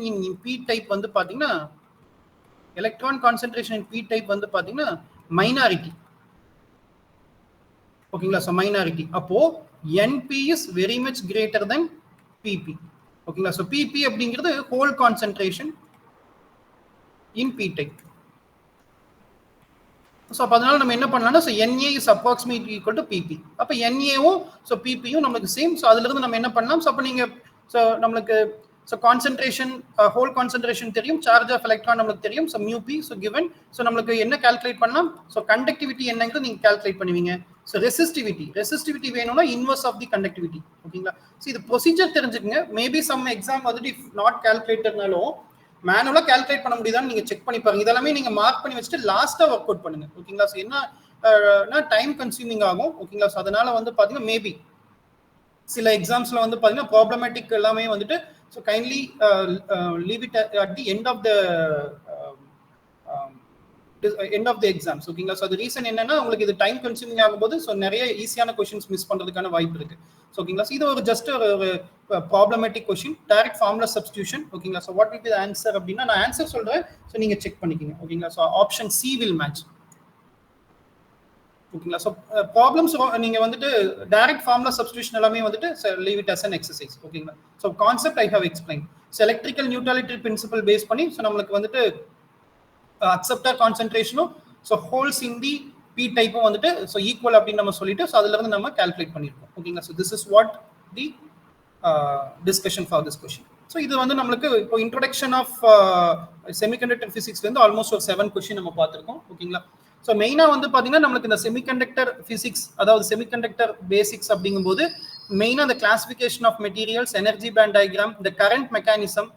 in P type வந்து பாத்தீங்கன்னா electron concentration in P type வந்து பாத்தீங்கன்னா மைனாரிட்டி. ஓகேங்களா, ஸோ மைனாரிட்டி. அப்போ NP is very much greater than PP. ஓகேங்களா, ஸோ PP அப்படிங்கிறது whole concentration in P type. So அப்போ அதனால நம்ம என்ன பண்ணலாம்னா so NA is approximately equal to PP. அப்போ NAவும் ஸோ PPயும் நம்மளுக்கு சேம். ஸோ அதுல இருந்து நம்ம என்ன பண்ணலாம், ஸோ அப்போ நீங்க ஸோ நம்மளுக்கு ஸோ கான்சென்ட்ரேஷன் ஹோல் கான்சென்ட்ரேஷன் தெரியும், சார்ஜ் ஆஃப் எலக்ட்ரான் நம்மளுக்கு தெரியும், so μP so given. So நம்மளுக்கு என்ன கால்குலேட் பண்ணலாம், ஸோ கண்டக்டிவிட்டி என்னங்கிறது நீங்க கால்குலேட் பண்ணுவீங்க. ஸோ ரெசிஸ்டிவிட்டி வேணும்னா இன்வர்ஸ் ஆஃப் தி கண்டக்டிவிட்டி. ஓகேங்களா, ஸோ இது ப்ரொசீஜர் தெரிஞ்சுக்கங்க. மேபி சம் எக்ஸாம் வந்துட்டு இஃப் நாட் கால்குலேட்டர்னாலும் மேனுவலா கால்குலேட் பண்ண முடியுதான்னு நீங்க செக் பண்ணி பாருங்க. இதெல்லாமே நீங்க மார்க் பண்ணி வச்சுட்டு லாஸ்டா ஒர்க் அவுட் பண்ணுங்க. ஓகேங்களா, ஸோ என்ன டைம் கன்சியூமிங் ஆகும். ஓகேங்களா, ஸோ அதனால வந்து பாத்தீங்கன்னா மேபி சில எக்ஸாம்ஸ்ல வந்து பாத்தீங்கன்னா ப்ராப்ளமேட்டிக் எல்லாமே வந்துட்டு so kindly leave it at the end of the exams. ஓகேங்களா, ஸோ அது ரீசன் என்னன்னா உங்களுக்கு இது டைம் கன்சியூமிங் ஆகும்போது ஸோ நிறைய ஈஸியான கொஸ்டின்ஸ் மிஸ் பண்றதுக்கான வாய்ப்பு இருக்கு. ஸோ ஓகேங்களா, ஸோ இது ஒரு ஜஸ்ட் ஒரு problematic question, direct formula substitution. ஓகேங்களா, so what will be the answer அப்படின்னா நான் ஆன்சர் சொல்றேன், ஸோ நீங்க செக் பண்ணிக்கோங்க. ஓகேங்களா, so option C will match. ஓகேங்களா, ஸோ ப்ராப்ளம்ஸ் நீங்க வந்துட்டு டைரக்ட் ஃபார்முலா சப்ஸ்டிடியூஷன் எல்லாமே வந்துட்டு leave it as an exercise. ஓகேங்களா, so concept I have explain. So electrical neutrality principle base பண்ணி ஸோ நம்மளுக்கு வந்துட்டு அக்செப்டார் கான்சென்ட்ரேஷனும் so holes in the P டைப்பும் வந்துட்டு ஸோ ஈக்குவல் அப்படின்னு நம்ம சொல்லிட்டு ஸோ அதுல இருந்து நம்ம கால்குலேட் பண்ணிருக்கோம். ஓகேங்களா, so this is what the discussion for this question. So இது வந்து நம்மளுக்கு இப்போ இன்ட்ரோடக்ஷன் ஆஃப் செமிகண்டக்டர் பிசிக்ஸ்ல இருந்து ஆல்மோஸ்ட் ஒரு 7 கொஸ்டின் நம்ம பார்த்துருக்கோம். ஓகேங்களா, ஸோ மெயினா வந்து பாத்தீங்கன்னா நம்மளுக்கு இந்த செமிகண்டக்டர் பிசிக்ஸ், அதாவது செமிகண்டக்டர் பேசிக்ஸ் அப்படிங்கும்போது மெயினா இந்த classification of materials, energy band diagram, இந்த கரண்ட் மெக்கானிசம்.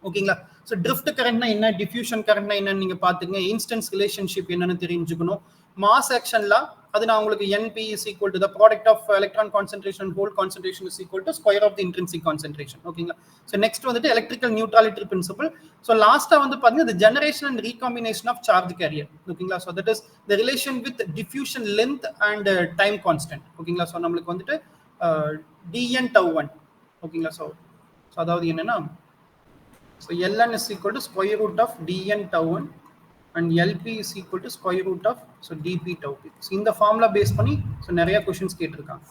ஓகேங்களா, ஸோ ட்ரிஃப்ட் கரண்ட்னா என்ன, டிஃப்யூஷன் கரண்ட்னா என்னன்னு நீங்க பாத்துங்க, இன்ஸ்டன்ஸ் ரிலேஷன்ஷிப் என்னன்னு தெரிஞ்சுக்கணும். மாஸ் ஆக்ஷன்ல அது நான் உங்களுக்கு NP is equal to the product of electron concentration and hole concentration is equal to square of the intrinsic concentration. ஓகேங்களா, ஸோ நெக்ஸ்ட் வந்துட்டு எலக்ட்ரிக்கல் நியூட்ரலிட்டி பிரின்சிபல். ஸோ லாஸ்டா வந்து பாத்தீங்கன்னா the generation and recombination of charge carrier. ஓகேங்களா, so that is the relation with diffusion length and time constant. ஓகேங்களா, so நம்மளுக்கு வந்துட்டு dn τ1. ஓகேங்களா, ஸோ அதாவது என்னன்னா so ln is equal to square root of dn τ1 and LP is equal to square root of so dp τp. So இந்த formula base பண்ணி so நிறைய questions கேட்டிருக்காங்க.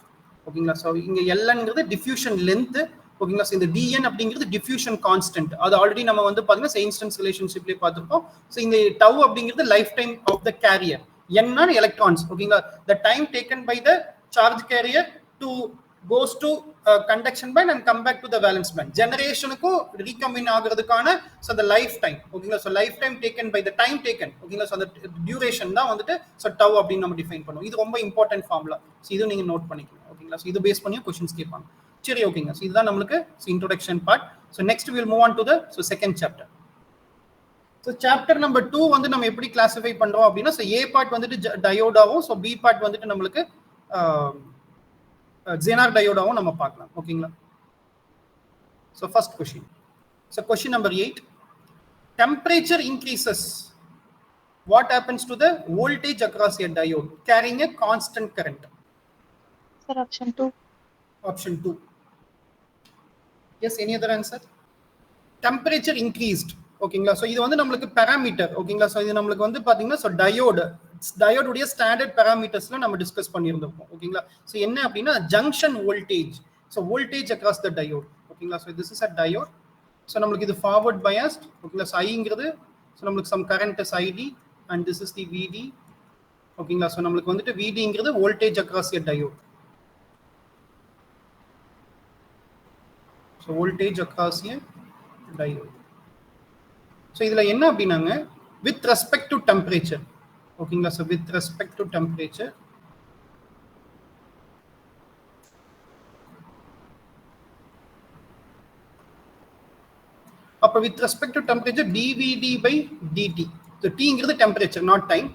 ஓகேங்களா, ஸோ இங்க Lங்கிறது டிஃப்யூஷன் லென்த். ஓகேங்களா, ஸோ இந்த dn அப்படிங்கிறது டிஃப்யூஷன் கான்ஸ்டன்ட். அது ஆல்ரெடி நம்ம வந்து பாத்தீங்கன்னா இன்ஸ்டன்ஸ் ரிலேஷன்ஷிப்லேயே பார்த்துருக்கோம். ஸோ இந்த டவ் அப்படிங்கிறது lifetime of the carrier. என்ன எலக்ட்ரான்ஸ். ஓகேங்களா, the time taken by the charge carrier to goes to conduction band and come back to the valence band. ஜெனரேஷனுக்கும் ரீகம்பின் ஆகிறதுக்கான so the life time. ஓகேங்களா, so life time taken by the time taken. ஓகேங்களா, so the duration தான் வந்துட்டு so tau அப்படின்னு நம்ம define பண்ணுவோம். இது ரொம்ப இம்பார்ட்டன்ட் ஃபார்முலா. ஸோ இது நீங்க நோட் பண்ணிக்கணும். ஓகேங்களா, ஸோ இது பேஸ் பண்ணி கொஸ்டின்ஸ் கேட்பாங்க. சரி ஓகேங்க. ஸோ இதுதான் நம்மளுக்கு introduction part. So next will move on to the second chapter. So chapter number 2 வந்து நம்ம எப்படி கிளாஸிஃபை பண்றோம் அப்படின்னா, ஸோ ஏ பார்ட் வந்துட்டு டயோடாவும், ஸோ பி பார்ட் வந்துட்டு நம்மளுக்கு ஜெனார் டயோடாவும் நம்ம பார்க்கலாம். ஓகேங்களா? So first question. So question number 8. Temperature increases. What happens to the voltage across a diode carrying a constant current? Sir, option 2. Option 2. Yes, any other answer? Temperature increased. ஓகேங்களா? So இது வந்து நம்மளுக்கு parameter. ஓகேங்களா? So இது நம்மளுக்கு வந்து பார்த்தீங்கன்னா so டயோடுடைய standard பேராமீட்டர்ஸ்ல நம்ம டிஸ்கஸ் பண்ணியிருந்தோம். ஓகேங்களா? ஸோ என்ன அப்படின்னா junction voltage. So voltage across the diode. ஓகேங்களா? So this is a diode. So நம்மளுக்கு இது ஃபார்வர்ட் பயாஸ்ட். ஓகேங்களா? ஸோ ஐங்கிறது ஸோ நம்மளுக்கு some current is ID and this is the VD. ஓகேங்களா? ஸோ நம்மளுக்கு வந்துட்டு விடிங்கிறது voltage across a diode. So voltage across a diode. So இதில் என்ன அப்படின்னாங்க வித் ரெஸ்பெக்ட் டு டெம்பரேச்சர். ஓகேங்களா? So with respect to temperature அப்போ with respect to temperature dVd by dt. So tங்கிறது temperature not time.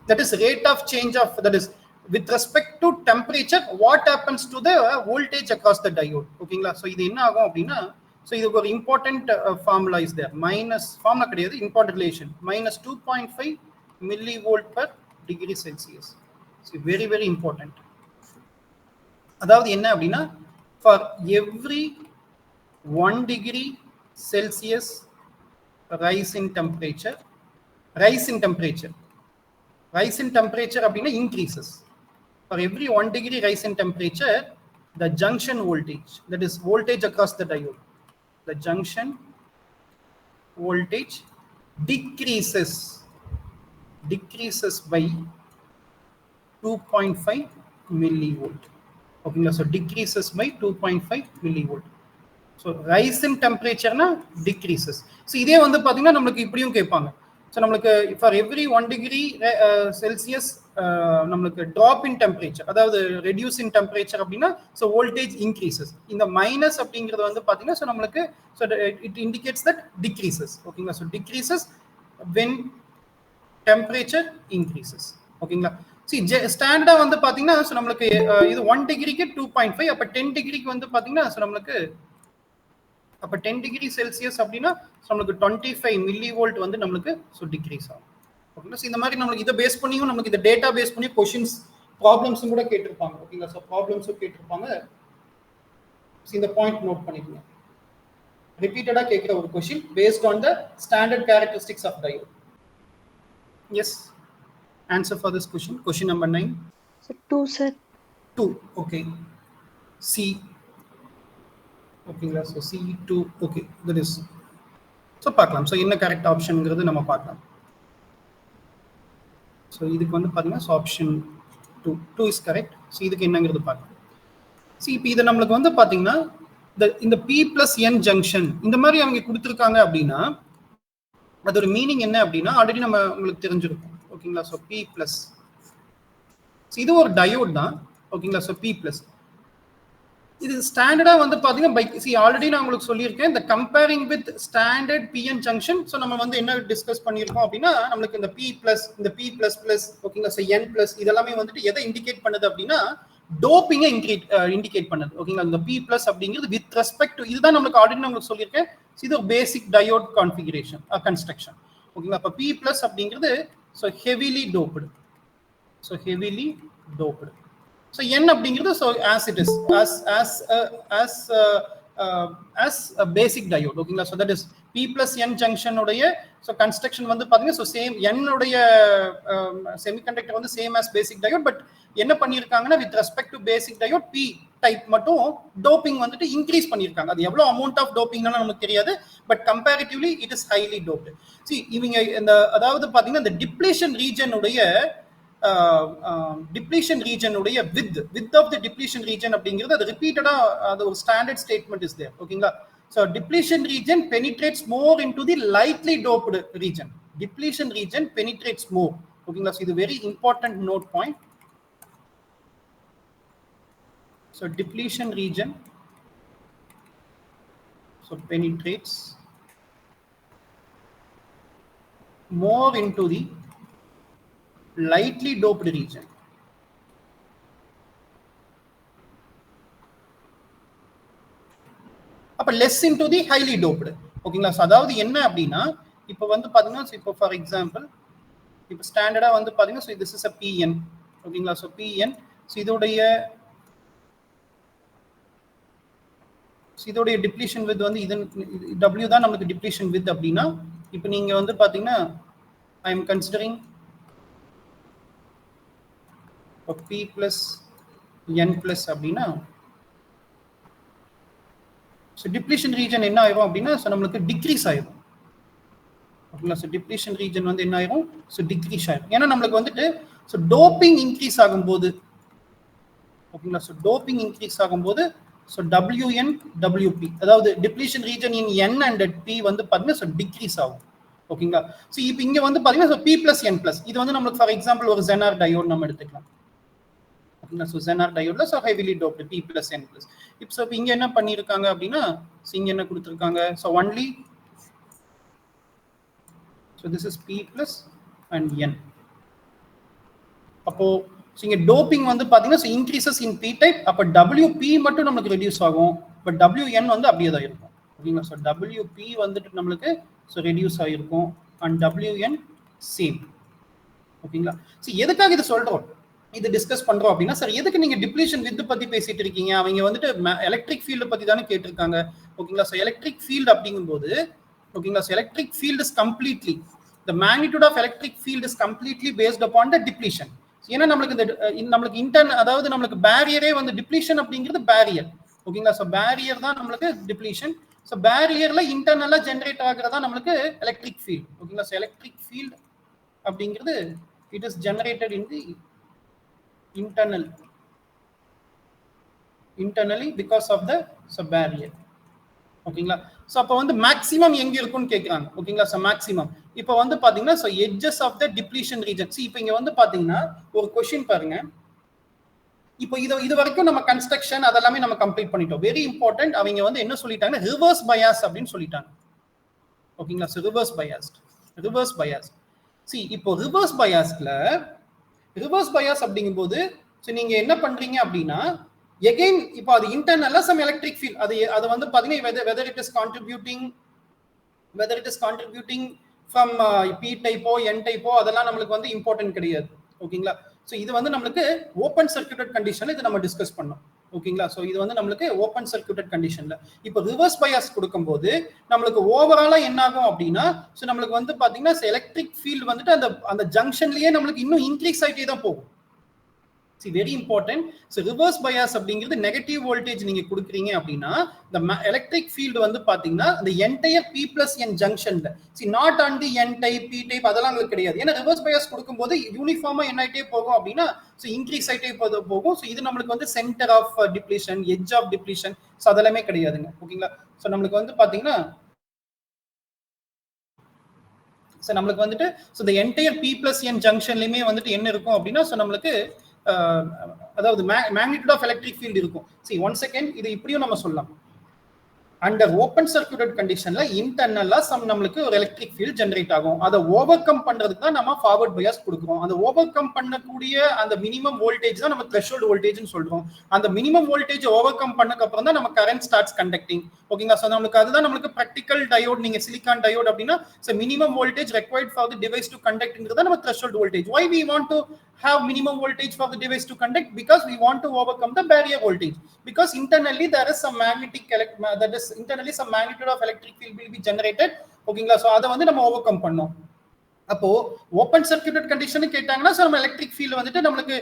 That is rate of change of that is with respect to temperature what happens to the voltage across the diode. ஓகேங்களா? So இது என்ன ஆகும் அப்படின்னா so இதுக்கு ஒரு important formula is there. Minus formula கிடையாது, important relation. Minus 2.5 millivolt per degree Celsius. Very very important. அதாவது என்ன அப்படின்னா for every 1 degree Celsius rise in temperature அப்படின்னா increases. For every 1 degree rise in temperature, the junction voltage, that is voltage across the diode, the junction voltage decreases by 2.5 millivolt. Okay, so decreases by 2.5 millivolt. So rise in temperature na decreases. So இதே வந்து பாத்தீங்கன்னா நமக்கு இப்படியும் கேட்பாங்க. So நம்மளுக்கு for every 1 degree Celsius நம்மளுக்கு drop in temperature, அதாவது reduce in temperature அப்படின்னா ஸோ வோல்டேஜ் இன்க்ரீசஸ். இந்த மைனஸ் அப்படிங்கிறது வந்து பார்த்தீங்கன்னா ஸோ நம்மளுக்கு so it indicates that decreases. ஓகேங்களா? So decreases when temperature increases. ஓகேங்களா? சி ஸ்டாண்டர்டாக வந்து பார்த்தீங்கன்னா ஸோ நம்மளுக்கு இது 1 டிகிரிக்கு 2.5, அப்போ 10 டிகிரிக்கு வந்து பார்த்தீங்கன்னா ஸோ நம்மளுக்கு அப்போ 10 டிகிரி செல்சியஸ் அப்படின்னா நம்மளுக்கு 25 மில்லி வோல்ட் வந்து நம்மளுக்கு ஸோ டிக்ரீஸ் ஆகும். ஓகேங்களா? ஸோ இந்த மாதிரி நம்மளுக்கு இதை பேஸ் பண்ணியும் நம்மளுக்கு இந்த டேட்டா பேஸ் பண்ணி கொஷின்ஸ் ப்ராப்ளம்ஸும் கூட கேட்டிருப்பாங்க. ஓகேங்களா? ஸோ ப்ராப்ளம்ஸும் கேட்டிருப்பாங்க. இந்த பாயிண்ட் நோட் பண்ணிக்கோங்க. ரிப்பீட்டடாக கேட்குற ஒரு question based on the standard characteristics of diode. Yes, answer for this question. Question number 9. 2 sir. 2. Okay. C. ஓகேங்களா? So C2. Okay, that is. So பார்க்கலாம். ஸோ என்ன கரெக்ட் ஆப்ஷனுங்கிறது நம்ம பார்க்கலாம். ஸோ இதுக்கு வந்து பார்த்தீங்கன்னா so option 2 is correct. So இதுக்கு என்னங்கிறது பார்க்கலாம். ஸோ இப்போ இதை நம்மளுக்கு வந்து பார்த்தீங்கன்னா இந்த P+N ஜங்ஷன் இந்த மாதிரி அவங்க கொடுத்துருக்காங்க அப்படின்னா அதோட மீனிங் என்ன அப்படின்னா ஆல்ரெடி நம்ம உங்களுக்கு தெரிஞ்சிருக்கும். ஓகேங்களா? So P+. ஸோ இது ஒரு டயோட் தான். ஓகேங்களா? So P+. இது ஸ்டாண்டர்டா வந்து பாத்தீங்கன்னா ஆல்ரெடி நான் உங்களுக்கு சொல்லியிருக்கேன் இந்த comparing with standard PN junction. So நம்ம வந்து என்ன டிஸ்கஸ் பண்ணியிருக்கோம் அப்படின்னா நம்மளுக்கு இந்த P+, இந்த P++, ஓகேங்களா? ஸோ N+ இதெல்லாமே வந்துட்டு எதை இண்டிகேட் பண்ணுது அப்படின்னா டோப்பிங்கை இண்டிகேட் பண்ணுது. ஓகேங்களா? இந்த P+ அப்படிங்கிறது வித் ரெஸ்பெக்ட் டு இதுதான் நம்மளுக்கு ஆல்ரெடி நான் உங்களுக்கு சொல்லியிருக்கேன். இது ஒரு பேசிக் டயோட் கான்ஃபிகரேஷன் கன்ஸ்ட்ரக்ஷன். ஓகேங்களா? அப்போ P+ அப்படிங்கிறது so heavily doped. So heavily doped. So N அப்படிங்கிறது so as it is as a basic diode. ஓகேங்களா? so that is P+N junction உடைய so construction வந்து பாத்தீங்கன்னா so same N உடைய semiconductor வந்து same as basic diode, but என்ன பண்ணிருக்காங்கன்னா with respect to basic diode P type மட்டும் doping வந்துட்டு increase பண்ணிருக்காங்க. அது எவ்வளவு amount of doping னா நமக்கு தெரியாது, but comparatively it is highly doped. See இவங்க இந்த அதாவது பாத்தீங்கன்னா இந்த depletion region உடைய depletion region உடைய width of the depletion region அப்படிங்கிறது அது ரிப்பீட்டடா அது ஒரு ஸ்டாண்டர்ட் ஸ்டேட்மெண்ட் இஸ் தேர். ஓகேங்களா? so depletion region penetrates more into the lightly doped region. depletion region penetrates more. ஓகேங்களா? so இது very important note point. so depletion region so penetrates more into the lightly doped region. அப்ப less into the highly doped. ஓகேங்களா? So அதாவது என்ன அப்படின்னா இப்போ வந்து பாத்தீங்கன்னா இப்போ ஃபார் எக்ஸாம்பிள் இப்போ ஸ்டாண்டர்டா வந்து பாத்தீங்கன்னா so this is a PN. ஓகேங்களா? சோ PN இதோடைய depletion width வந்து இது W தான் நமக்கு depletion width அப்படின்னா இப்போ நீங்க வந்து பாத்தீங்கன்னா I am considering P plus N plus அப்படின்னா so depletion region என்ன ஆகும் அப்படின்னா so நமக்கு decrease ஆகும். ஓகேங்களா? so depletion region வந்து என்ன ஆகும் so decrease ஆகும். ஏன்னா நமக்கு வந்துட்டு so doping increase ஆகும்போது ஓகேங்களா? so doping increase ஆகும்போது so WN WP அதாவது depletion region in N and P வந்து பாத்தீங்கன்னா so decrease ஆகும். ஓகேங்களா? so இப்போ இங்க வந்து பாத்தீங்கன்னா so P plus N plus இது வந்து நமக்கு ஃபார் எக்ஸாம்பிள் ஒரு Zener diode நம்ம எடுத்துக்கலாம். ஓகேங்களா? so Zener diode so heavily doped P plus N plus இப்போ so இங்க என்ன பண்ணிருக்காங்க அப்படின்னா so இங்க என்ன கொடுத்திருக்காங்க so only so this is P plus and N. அப்போ so இங்க டோப்பிங் வந்து பாத்தீங்கன்னா so increases in P type அப்ப WP மட்டும் நமக்கு ரெடியூஸ் ஆகும் பட் WN வந்து அப்படியே தான் இருக்கும். ஓகேங்களா? so WP வந்துட்டு நமக்கு so ரெடியூஸ் ஆயிருக்கும் and WN சேம். ஓகேங்களா? so எதுக்காக இது சொல்றோம் இது டிஸ்கஸ் பண்றோம் அப்படின்னா சார் எதுக்கு நீங்க டிப்ளீஷன் வித் பத்தி பேசிட்டு இருக்கீங்க அவங்க வந்துட்டு எலக்ட்ரிக் ஃபீல்ட் பத்தி தானே கேட்டிருக்காங்க. ஓகேங்களா? so எலக்ட்ரிக் ஃபீல்ட் அப்படிங்கும்போது ஓகேங்களா so electric field is completely the magnitude of electric field is completely based upon the depletion. ஏன்னா நம்மளுக்கு இன்டர்ன் அதாவது நம்மளுக்கு பேரியரே வந்து டிப்ளீஷன் அப்படிங்கிறது பேரியர். ஓகேங்களா? so பேரியர் தான் நம்மளுக்கு டிப்ளீஷன். so பேரியர்ல இன்டர்னலா ஜெனரேட் ஆகுறதா நம்மளுக்கு எலக்ட்ரிக் ஃபீல்ட். ஓகேங்களா? so எலக்ட்ரிக் ஃபீல்ட் அப்படிங்கிறது it is generated in the internally because of the barrier. ஓகேங்களா? சோ அப்ப வந்து மேக்ஸிமம் எங்க இருக்கும்னு கேக்குறாங்க. ஓகேங்களா? சோ மேக்ஸிமம் இப்போ வந்து பாத்தீங்கன்னா so edges of the depletion region. இப்போ இங்க வந்து பாத்தீங்கன்னா ஒரு क्वेश्चन பாருங்க. இப்போ இது வரைக்கும் நம்ம கன்ஸ்ட்ரக்ஷன் அதெல்லாம் நம்ம கம்ப்ளீட் பண்ணிட்டோம். வெரி இம்பார்ட்டன்ட் அவங்க வந்து என்ன சொல்லிட்டாங்க ரிவர்ஸ் பயாஸ் அப்படினு சொல்லிட்டாங்க. ஓகேங்களா? So reverse bias. see இப்போ ரிவர்ஸ் பயாஸ் அப்படிங்கும்போது சோ நீங்க என்ன பண்றீங்க அப்படின்னா again இப்போ அது இன்டர்னலா சம் எலக்ட்ரிக் ஃபீல்ட் அது வந்து பாத்தீங்கன்னா whether it is contributing from P type N type அதெல்லாம் நமக்கு வந்து இம்பார்ட்டன்ட் கிடையாது. ஓகேங்களா? சோ இது வந்து நமக்கு ஓபன் சர்க்யூட்டட் கண்டிஷன்ல இது நம்ம டிஸ்கஸ் பண்ணோம். ஓகேங்களா? சோ இது வந்து நமக்கு ஓபன் சர்க்யூட்டட் கண்டிஷன்ல இப்போ ரிவர்ஸ் பயாஸ் கொடுக்கும்போது நமக்கு ஓவராலா என்ன ஆகும் அப்படின்னா சோ நமக்கு வந்து பாத்தீங்கன்னா எலக்ட்ரிக் ஃபீல்ட் வந்துட்டு அந்த ஜங்ஷன்லயே நமக்கு இன்னும் இன்க்ரீஸ் ஆயிட்டே தான் போகும். see very important. so reverse bias அப்படிங்கிறது நெகட்டிவ் வோல்டேஜ் நீங்க கொடுக்குறீங்க அப்படின்னா the electric field வந்து பாத்தீங்கன்னா the entire P plus N junctionல see not on the N type P type அதெல்லாம் உங்களுக்கு கிடையாது. ஏன்னா reverse bias கொடுக்கும்போது யூனிஃபார்மா என்ன ஆயிட்டே போகும் அப்படின்னா so இன்க்ரீஸ் ஆயிட்டே போகும். so இது நமக்கு வந்து centre of depletion edge of depletion so அதெல்லாமே கிடையாதுங்க. ஓகேங்களா? so நமக்கு வந்து பாத்தீங்கன்னா so நமக்கு வந்துட்டு so the entire P plus N junctionலயுமே வந்துட்டு என்ன இருக்கும் அப்படின்னா so நமக்கு அதாவது மேக்னிட்யூட் ஆஃப் எலக்ட்ரிக் ஃபீல்ட் இருக்கும். see once again இது இப்படியும் நம்ம சொல்லலாம் அண்டர் ஓபன் சர்க்யூட்டட் கண்டிஷன்ல இன்டர்னலா நமக்கு ஒரு எலக்ட்ரிக் ஃபீல்ட் ஜெனரேட் ஆகும். அதை ஓவர் கம் பண்றதுக்கு தான் நம்ம ஃபார்வர்ட் பயாஸ் கொடுக்குறோம். அந்த ஓவர் கம் பண்ணக்கூடிய அந்த மினிமம் வோல்டேஜ் தான் நம்ம த்ரெஷோல்ட் வோல்டேஜ்னு சொல்றோம். அந்த மினிமம் வோல்டேஜ் ஓவர் கம் பண்ணக்கு அப்புறம் தான் நம்ம கரண்ட் ஸ்டார்ட்ஸ் கண்டக்டிங். ஓகேங்களா? சோ நமக்கு அதுதான் நமக்கு பிராக்டிகல் டயோட் நீங்க சிலிகான் டயோட் அப்படின்னா so minimum voltage required for the device to கண்டக்ட்ங்கிறது நம்ம threshold voltage. why we want to have minimum voltage for the device to conduct? Because we want to overcome the barrier voltage, because internally there is some internally some magnitude of electric field will be generated. ஓகேங்களா? So அத வந்து நம்ம overcome பண்ணோம். அப்போ open circuited condition கேட்டாங்கன்னா so நம்ம electric field வந்துட்டு நமக்கு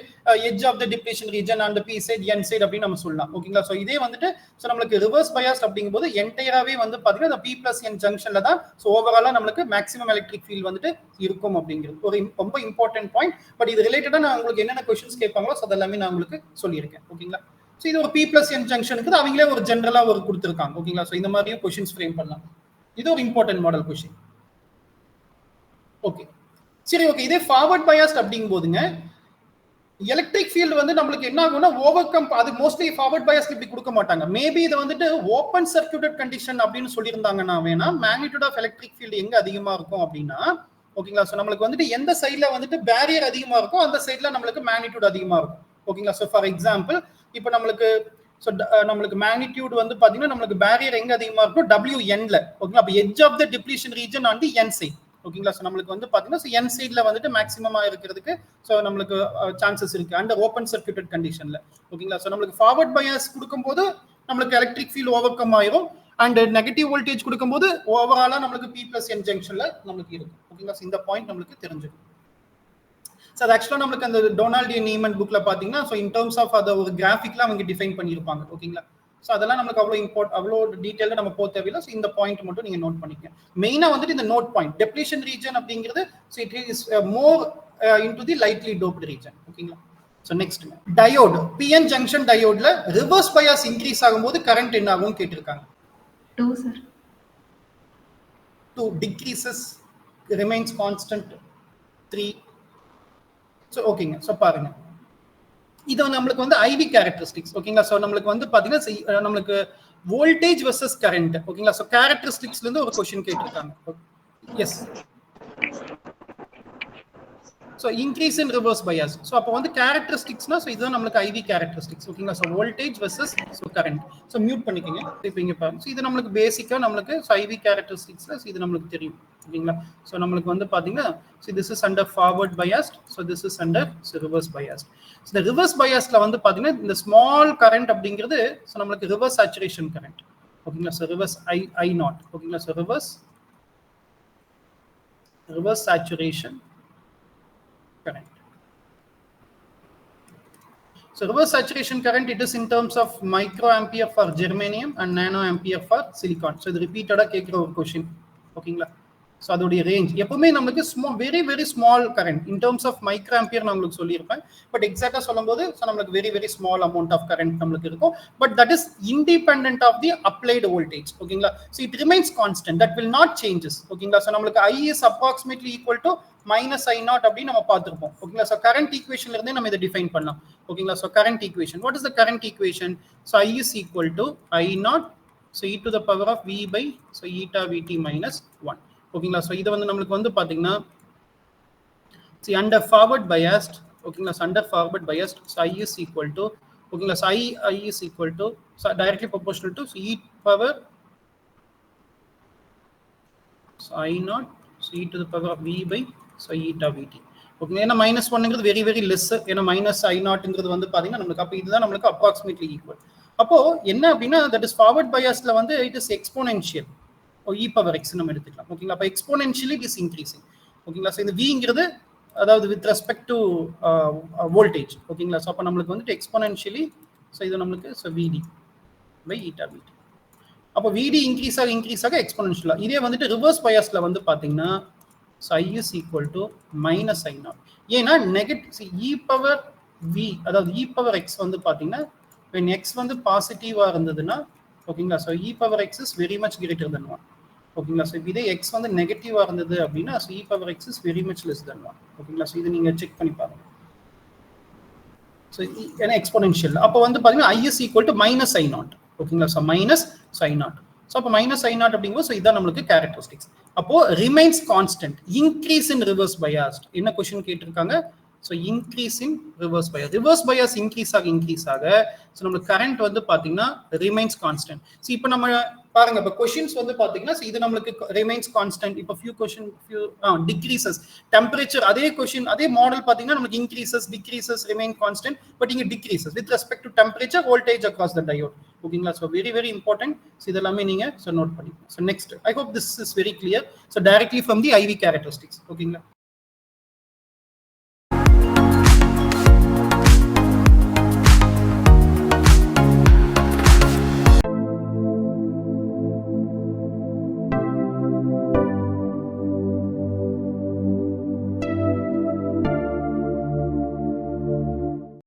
edge of the depletion region and P side N side அப்படி நம்ம சொல்லலாம். ஓகேங்களா? சோ இதே வந்துட்டு சோ நமக்கு ரிவர்ஸ் பயாஸ் அப்படிங்கும்போது என்டையராவே வந்து பாத்தீங்கன்னா P plus N ஜங்ஷன்ல தான் சோ ஓவராலா நமக்கு மேக்ஸிமம் எலக்ட்ரிக் ஃபீல்ட் வந்துட்டு இருக்கும் அப்படிங்கிறது ஒரு ரொம்ப இம்பார்ட்டன்ட் பாயிண்ட். பட் இது ரிலேட்டடா நான் உங்களுக்கு என்னென்ன क्वेश्चंस கேட்பாங்களோ சோ அதெல்லாம் நான் உங்களுக்கு சொல்லியிருக்கேன். ஓகேங்களா? சோ இது ஒரு P plus N ஜங்ஷனுக்கு அவங்களே ஒரு ஜெனரலா ஒரு கொடுத்திருக்காங்க. ஓகேங்களா? சோ இந்த மாதிரியும் क्वेश्चंस ஃப்ரேம் பண்ணலாம். இது ஒரு இம்பார்ட்டன்ட் மாடல் क्वेश्चन. ஓகே சரி ஓகே இதே ஃபார்வர்ட் பயாஸ்ட் அப்படிங்கும் போதுங்க எலக்ட்ரிக் ஃபீல்டு வந்து நம்மளுக்கு என்ன ஆகும்னா ஓவர் கம், அது மோஸ்ட்லி ஃபார்வர்ட் பயாஸ் இப்படி கொடுக்க மாட்டாங்க. மேபி இதை வந்துட்டு ஓப்பன் சர்க்யூட்டட் கண்டிஷன் அப்படின்னு சொல்லியிருந்தாங்கன்னா வேணா மேக்னிடியூட் ஆஃப் எலக்ட்ரிக் ஃபீல்டு எங்க அதிகமா இருக்கும் அப்படின்னா, ஓகேங்களா. ஸோ நம்மளுக்கு வந்துட்டு எந்த சைட்ல வந்துட்டு பேரியர் அதிகமா இருக்கும் அந்த சைட்ல நம்மளுக்கு மேக்னிடியூட் அதிகமா இருக்கும். ஓகேங்களா. ஸோ ஃபார் எக்ஸாம்பிள் இப்போ நம்மளுக்கு நம்மளுக்கு மேக்னிடியூட் வந்து பாத்தீங்கன்னா நம்மளுக்கு பேரியர் எங்க அதிகமா இருக்கும், WN-ல. ஓகேங்களா. அப்போ edge of the depletion region on the N side. ஓகேங்களா. ஸோ நம்மளுக்கு வந்து பாத்தீங்கன்னா N சைட்ல வந்துட்டு மேக்ஸிமமா இருக்கிறதுக்கு ஸோ நம்மளுக்கு சான்சஸ் இருக்கு அண்டர் ஓப்பன் சர்க்யூட்டட் கண்டிஷன்ல. ஓகேங்களா. ஸோ நம்மளுக்கு ஃபார்வர்ட் பயாஸ் கொடுக்கும்போது நம்மளுக்கு எலக்ட்ரிக் ஃபீல்ட் ஓவர் கம் ஆயிரும். அண்ட் நெகட்டிவ் வோல்டேஜ் கொடுக்கும்போது ஓவராலா நம்மளுக்கு P+N ஜங்ஷன்ல நம்மளுக்கு இருக்கும். ஓகேங்களா. இந்த பாயிண்ட் நம்மளுக்கு தெரிஞ்சிடும். ஸோ அது ஆக்சுவலாக நம்மளுக்கு அந்த டொனால்ட் டி நீமன் புக்ல பாத்தீங்கன்னா ஸோ இன் டர்ம்ஸ் ஆஃப் அதை ஒரு கிராஃபிக்ல அவங்க டிஃபைன் பண்ணியிருப்பாங்க. ஓகேங்களா. ஸோ அதெல்லாம் நமக்கு அவ்வளோ டீட்டெயிலாக நம்ம போக தேவையில்லை. ஸோ இந்த பாயிண்ட் மட்டும் நீங்க நோட் பண்ணிக்க. மெயினா வந்துட்டு இந்த நோட் பாயிண்ட் டெப்ளீஷன் ரீஜன் அப்படிங்கிறது so it is more into the lightly doped region. ஓகேங்களா. So next diode, PN junction டயோட்ல ரிவர்ஸ் பயாஸ் இன்க்ரீஸ் ஆகும்போது கரண்ட் என்ன ஆகும் கேட்டிருக்காங்க. 2 sir. 2 decreases, remains constant 3. So ஓகேங்க. ஸோ பாருங்க இது நம்மளுக்கு வந்து ஐவி கேரக்டரிஸ்டிக்ஸ். ஓகேங்களா. ஸோ நம்மளுக்கு வந்து பாத்தீங்கன்னா நம்மளுக்கு வோல்டேஜ் வெர்சஸ் கரண்ட். ஓகேங்களா. ஸோ கேரக்டரிஸ்டிக்ஸ்ல இருந்து ஒரு क्वेश्चन கேட்டிருக்காங்க. Yes. So increase in reverse bias. So அப்போ வந்து கேரக்டரிஸ்டிக்ஸ்னா ஸோ இதுதான் நம்மளுக்கு ஐவி கேரக்டரிஸ்டிக்ஸ். ஓகேங்களா. So voltage versus so current. So mute பண்ணிக்கோங்க. இப்போ இங்கே பாருங்க. ஸோ இது நம்மளுக்கு பேசிக்காக நம்மளுக்கு ஐவி கேரக்டரிஸ்டிக்ஸ்ல இது நம்மளுக்கு தெரியும். ஓகேங்களா. ஸோ நம்மளுக்கு வந்து பார்த்தீங்கன்னா so this is under forward biased. So this is under reverse biased. So இந்த ரிவர்ஸ் பயாஸ்ல வந்து பார்த்தீங்கன்னா இந்த ஸ்மால் கரண்ட் அப்படிங்கிறது ஸோ நம்மளுக்கு ரிவர்ஸ் சேச்சுரேஷன் கரண்ட். ஓகேங்களா. So reverse I0. ஓகேங்களா. So reverse saturation current. So reverse saturation current, it is in terms of microampere for germanium and nanoampere for silicon. So இது repeated கேக்குற ஒரு question. ஓகேங்களா. So அதோடைய range எப்பவுமே நமக்கு very very small current in terms of micro ampere நம்மளுக்கு சொல்லியிருப்பேன். But எக்ஸாக்டா சொல்லும் போது நம்மளுக்கு very very small amount of current நம்மளுக்கு இருக்கும். But that is independent of the applied voltage. ஓகேங்களா. So it remains constant, that will not changes. ஓகேங்களா. ஸோ நம்மளுக்கு I is approximately equal to -I0 அப்படின்னு நம்ம பார்த்துருப்போம். ஓகேங்களா. ஸோ கரண்ட் ஈக்குவேஷன்ல இருந்தே நம்ம இதை டிஃபைன் பண்ணலாம். ஓகேங்களா. So current equation, what is the current equation? So I is equal to I0 so e to the power of V by so eta Vt minus 1. ஓகேங்களா. ஸோ இது வந்து நம்மளுக்கு வந்து பார்த்தீங்கன்னா அண்டர் ஃபார்வர்ட் பயாஸ்ட். ஓகேங்களா. Under forward biased so I is equal to ஓகேங்களா. So I is equal to so directly proportional to so e power so I0 so e to the power of V by so eta Vt. Okay. ஏன்னா -1ங்கிறது very very less. ஏன்னா -I0ங்கிறது வந்து பார்த்தீங்கன்னா நம்மளுக்கு அப்போ இதுதான் நம்மளுக்கு approximately equal. அப்போ என்ன அப்படின்னா தட் இஸ் ஃபார்வர்ட் பயாஸ்ல வந்து it is exponential e power x நம்ம எடுத்துக்கலாம். ஓகேங்களா. அப்போ எக்ஸ்போனென்ஷியலி இட் இஸ் இன்க்ரீசிங். ஓகேங்களா. ஸோ இந்த விங்கிறது அதாவது வித் ரெஸ்பெக்ட் டு வோல்டேஜ். ஓகேங்களா. ஸோ அப்போ நம்மளுக்கு வந்துட்டு எக்ஸ்போனென்ஷியலி ஸோ இது நம்மளுக்கு so Vd by eta Vt. அப்போ Vd இன்க்ரீஸ் ஆக எக்ஸ்போனென்ஷியலா. இதே வந்துட்டு ரிவர்ஸ் பயாஸ்ல வந்து பார்த்தீங்கன்னா so I is equal to -I0. ஏன்னா நெகட்டிவ் e power v அதாவது e power x வந்து பார்த்தீங்கன்னா when x வந்து பாசிட்டிவா இருந்ததுன்னா ஓகேங்களா. So e power x is very much greater than 1. ஓகேங்களா. ஸோ இதே எக்ஸ் வந்து நெகட்டிவா இருந்தது அப்படின்னா so e power x is very much less than 1. ஓகேங்களா. ஸோ இது நீங்க செக் பண்ணி பாருங்க. ஸோ ஏன்னா எக்ஸ்போனென்ஷியல் அப்போ வந்து பார்த்தீங்கன்னா I is equal to -I0. ஓகேங்களா. So -I0. ஸோ அப்போ -I0 அப்படிங்கும்போது ஸோ இதான் நம்மளுக்கு கேரக்டரிஸ்டிக்ஸ். அப்போ remains constant, increase in reverse biased. என்ன கொஸ்டின் கேட்டிருக்காங்க? So increase in reverse bias. Reverse bias increase ஆக ஸோ நம்மளுக்கு கரண்ட் வந்து பார்த்தீங்கன்னா ரிமைன்ஸ் கான்ஸ்டன்ட். ஸோ இப்போ நம்ம பாருங்க இப்போ கொஸ்டின்ஸ் வந்து பார்த்தீங்கன்னா இது நம்மளுக்கு ரிமைன்ஸ் கான்ஸ்டன்ட். இப்போ ஃபியூ டிக்ரீசஸ் டெம்பரேச்சர். அதே கொஸ்டின் அதே மாடல் பார்த்தீங்கன்னா நமக்கு increases decreases remain constant. But இங்கே decreases with respect to temperature voltage across the diode. ஓகேங்களா. So very very important. So இதெல்லாமே நீங்க ஸோ நோட் பண்ணிக்கலாம். So next I hope this is very clear. So directly from the IV characteristics. ஓகேங்களா.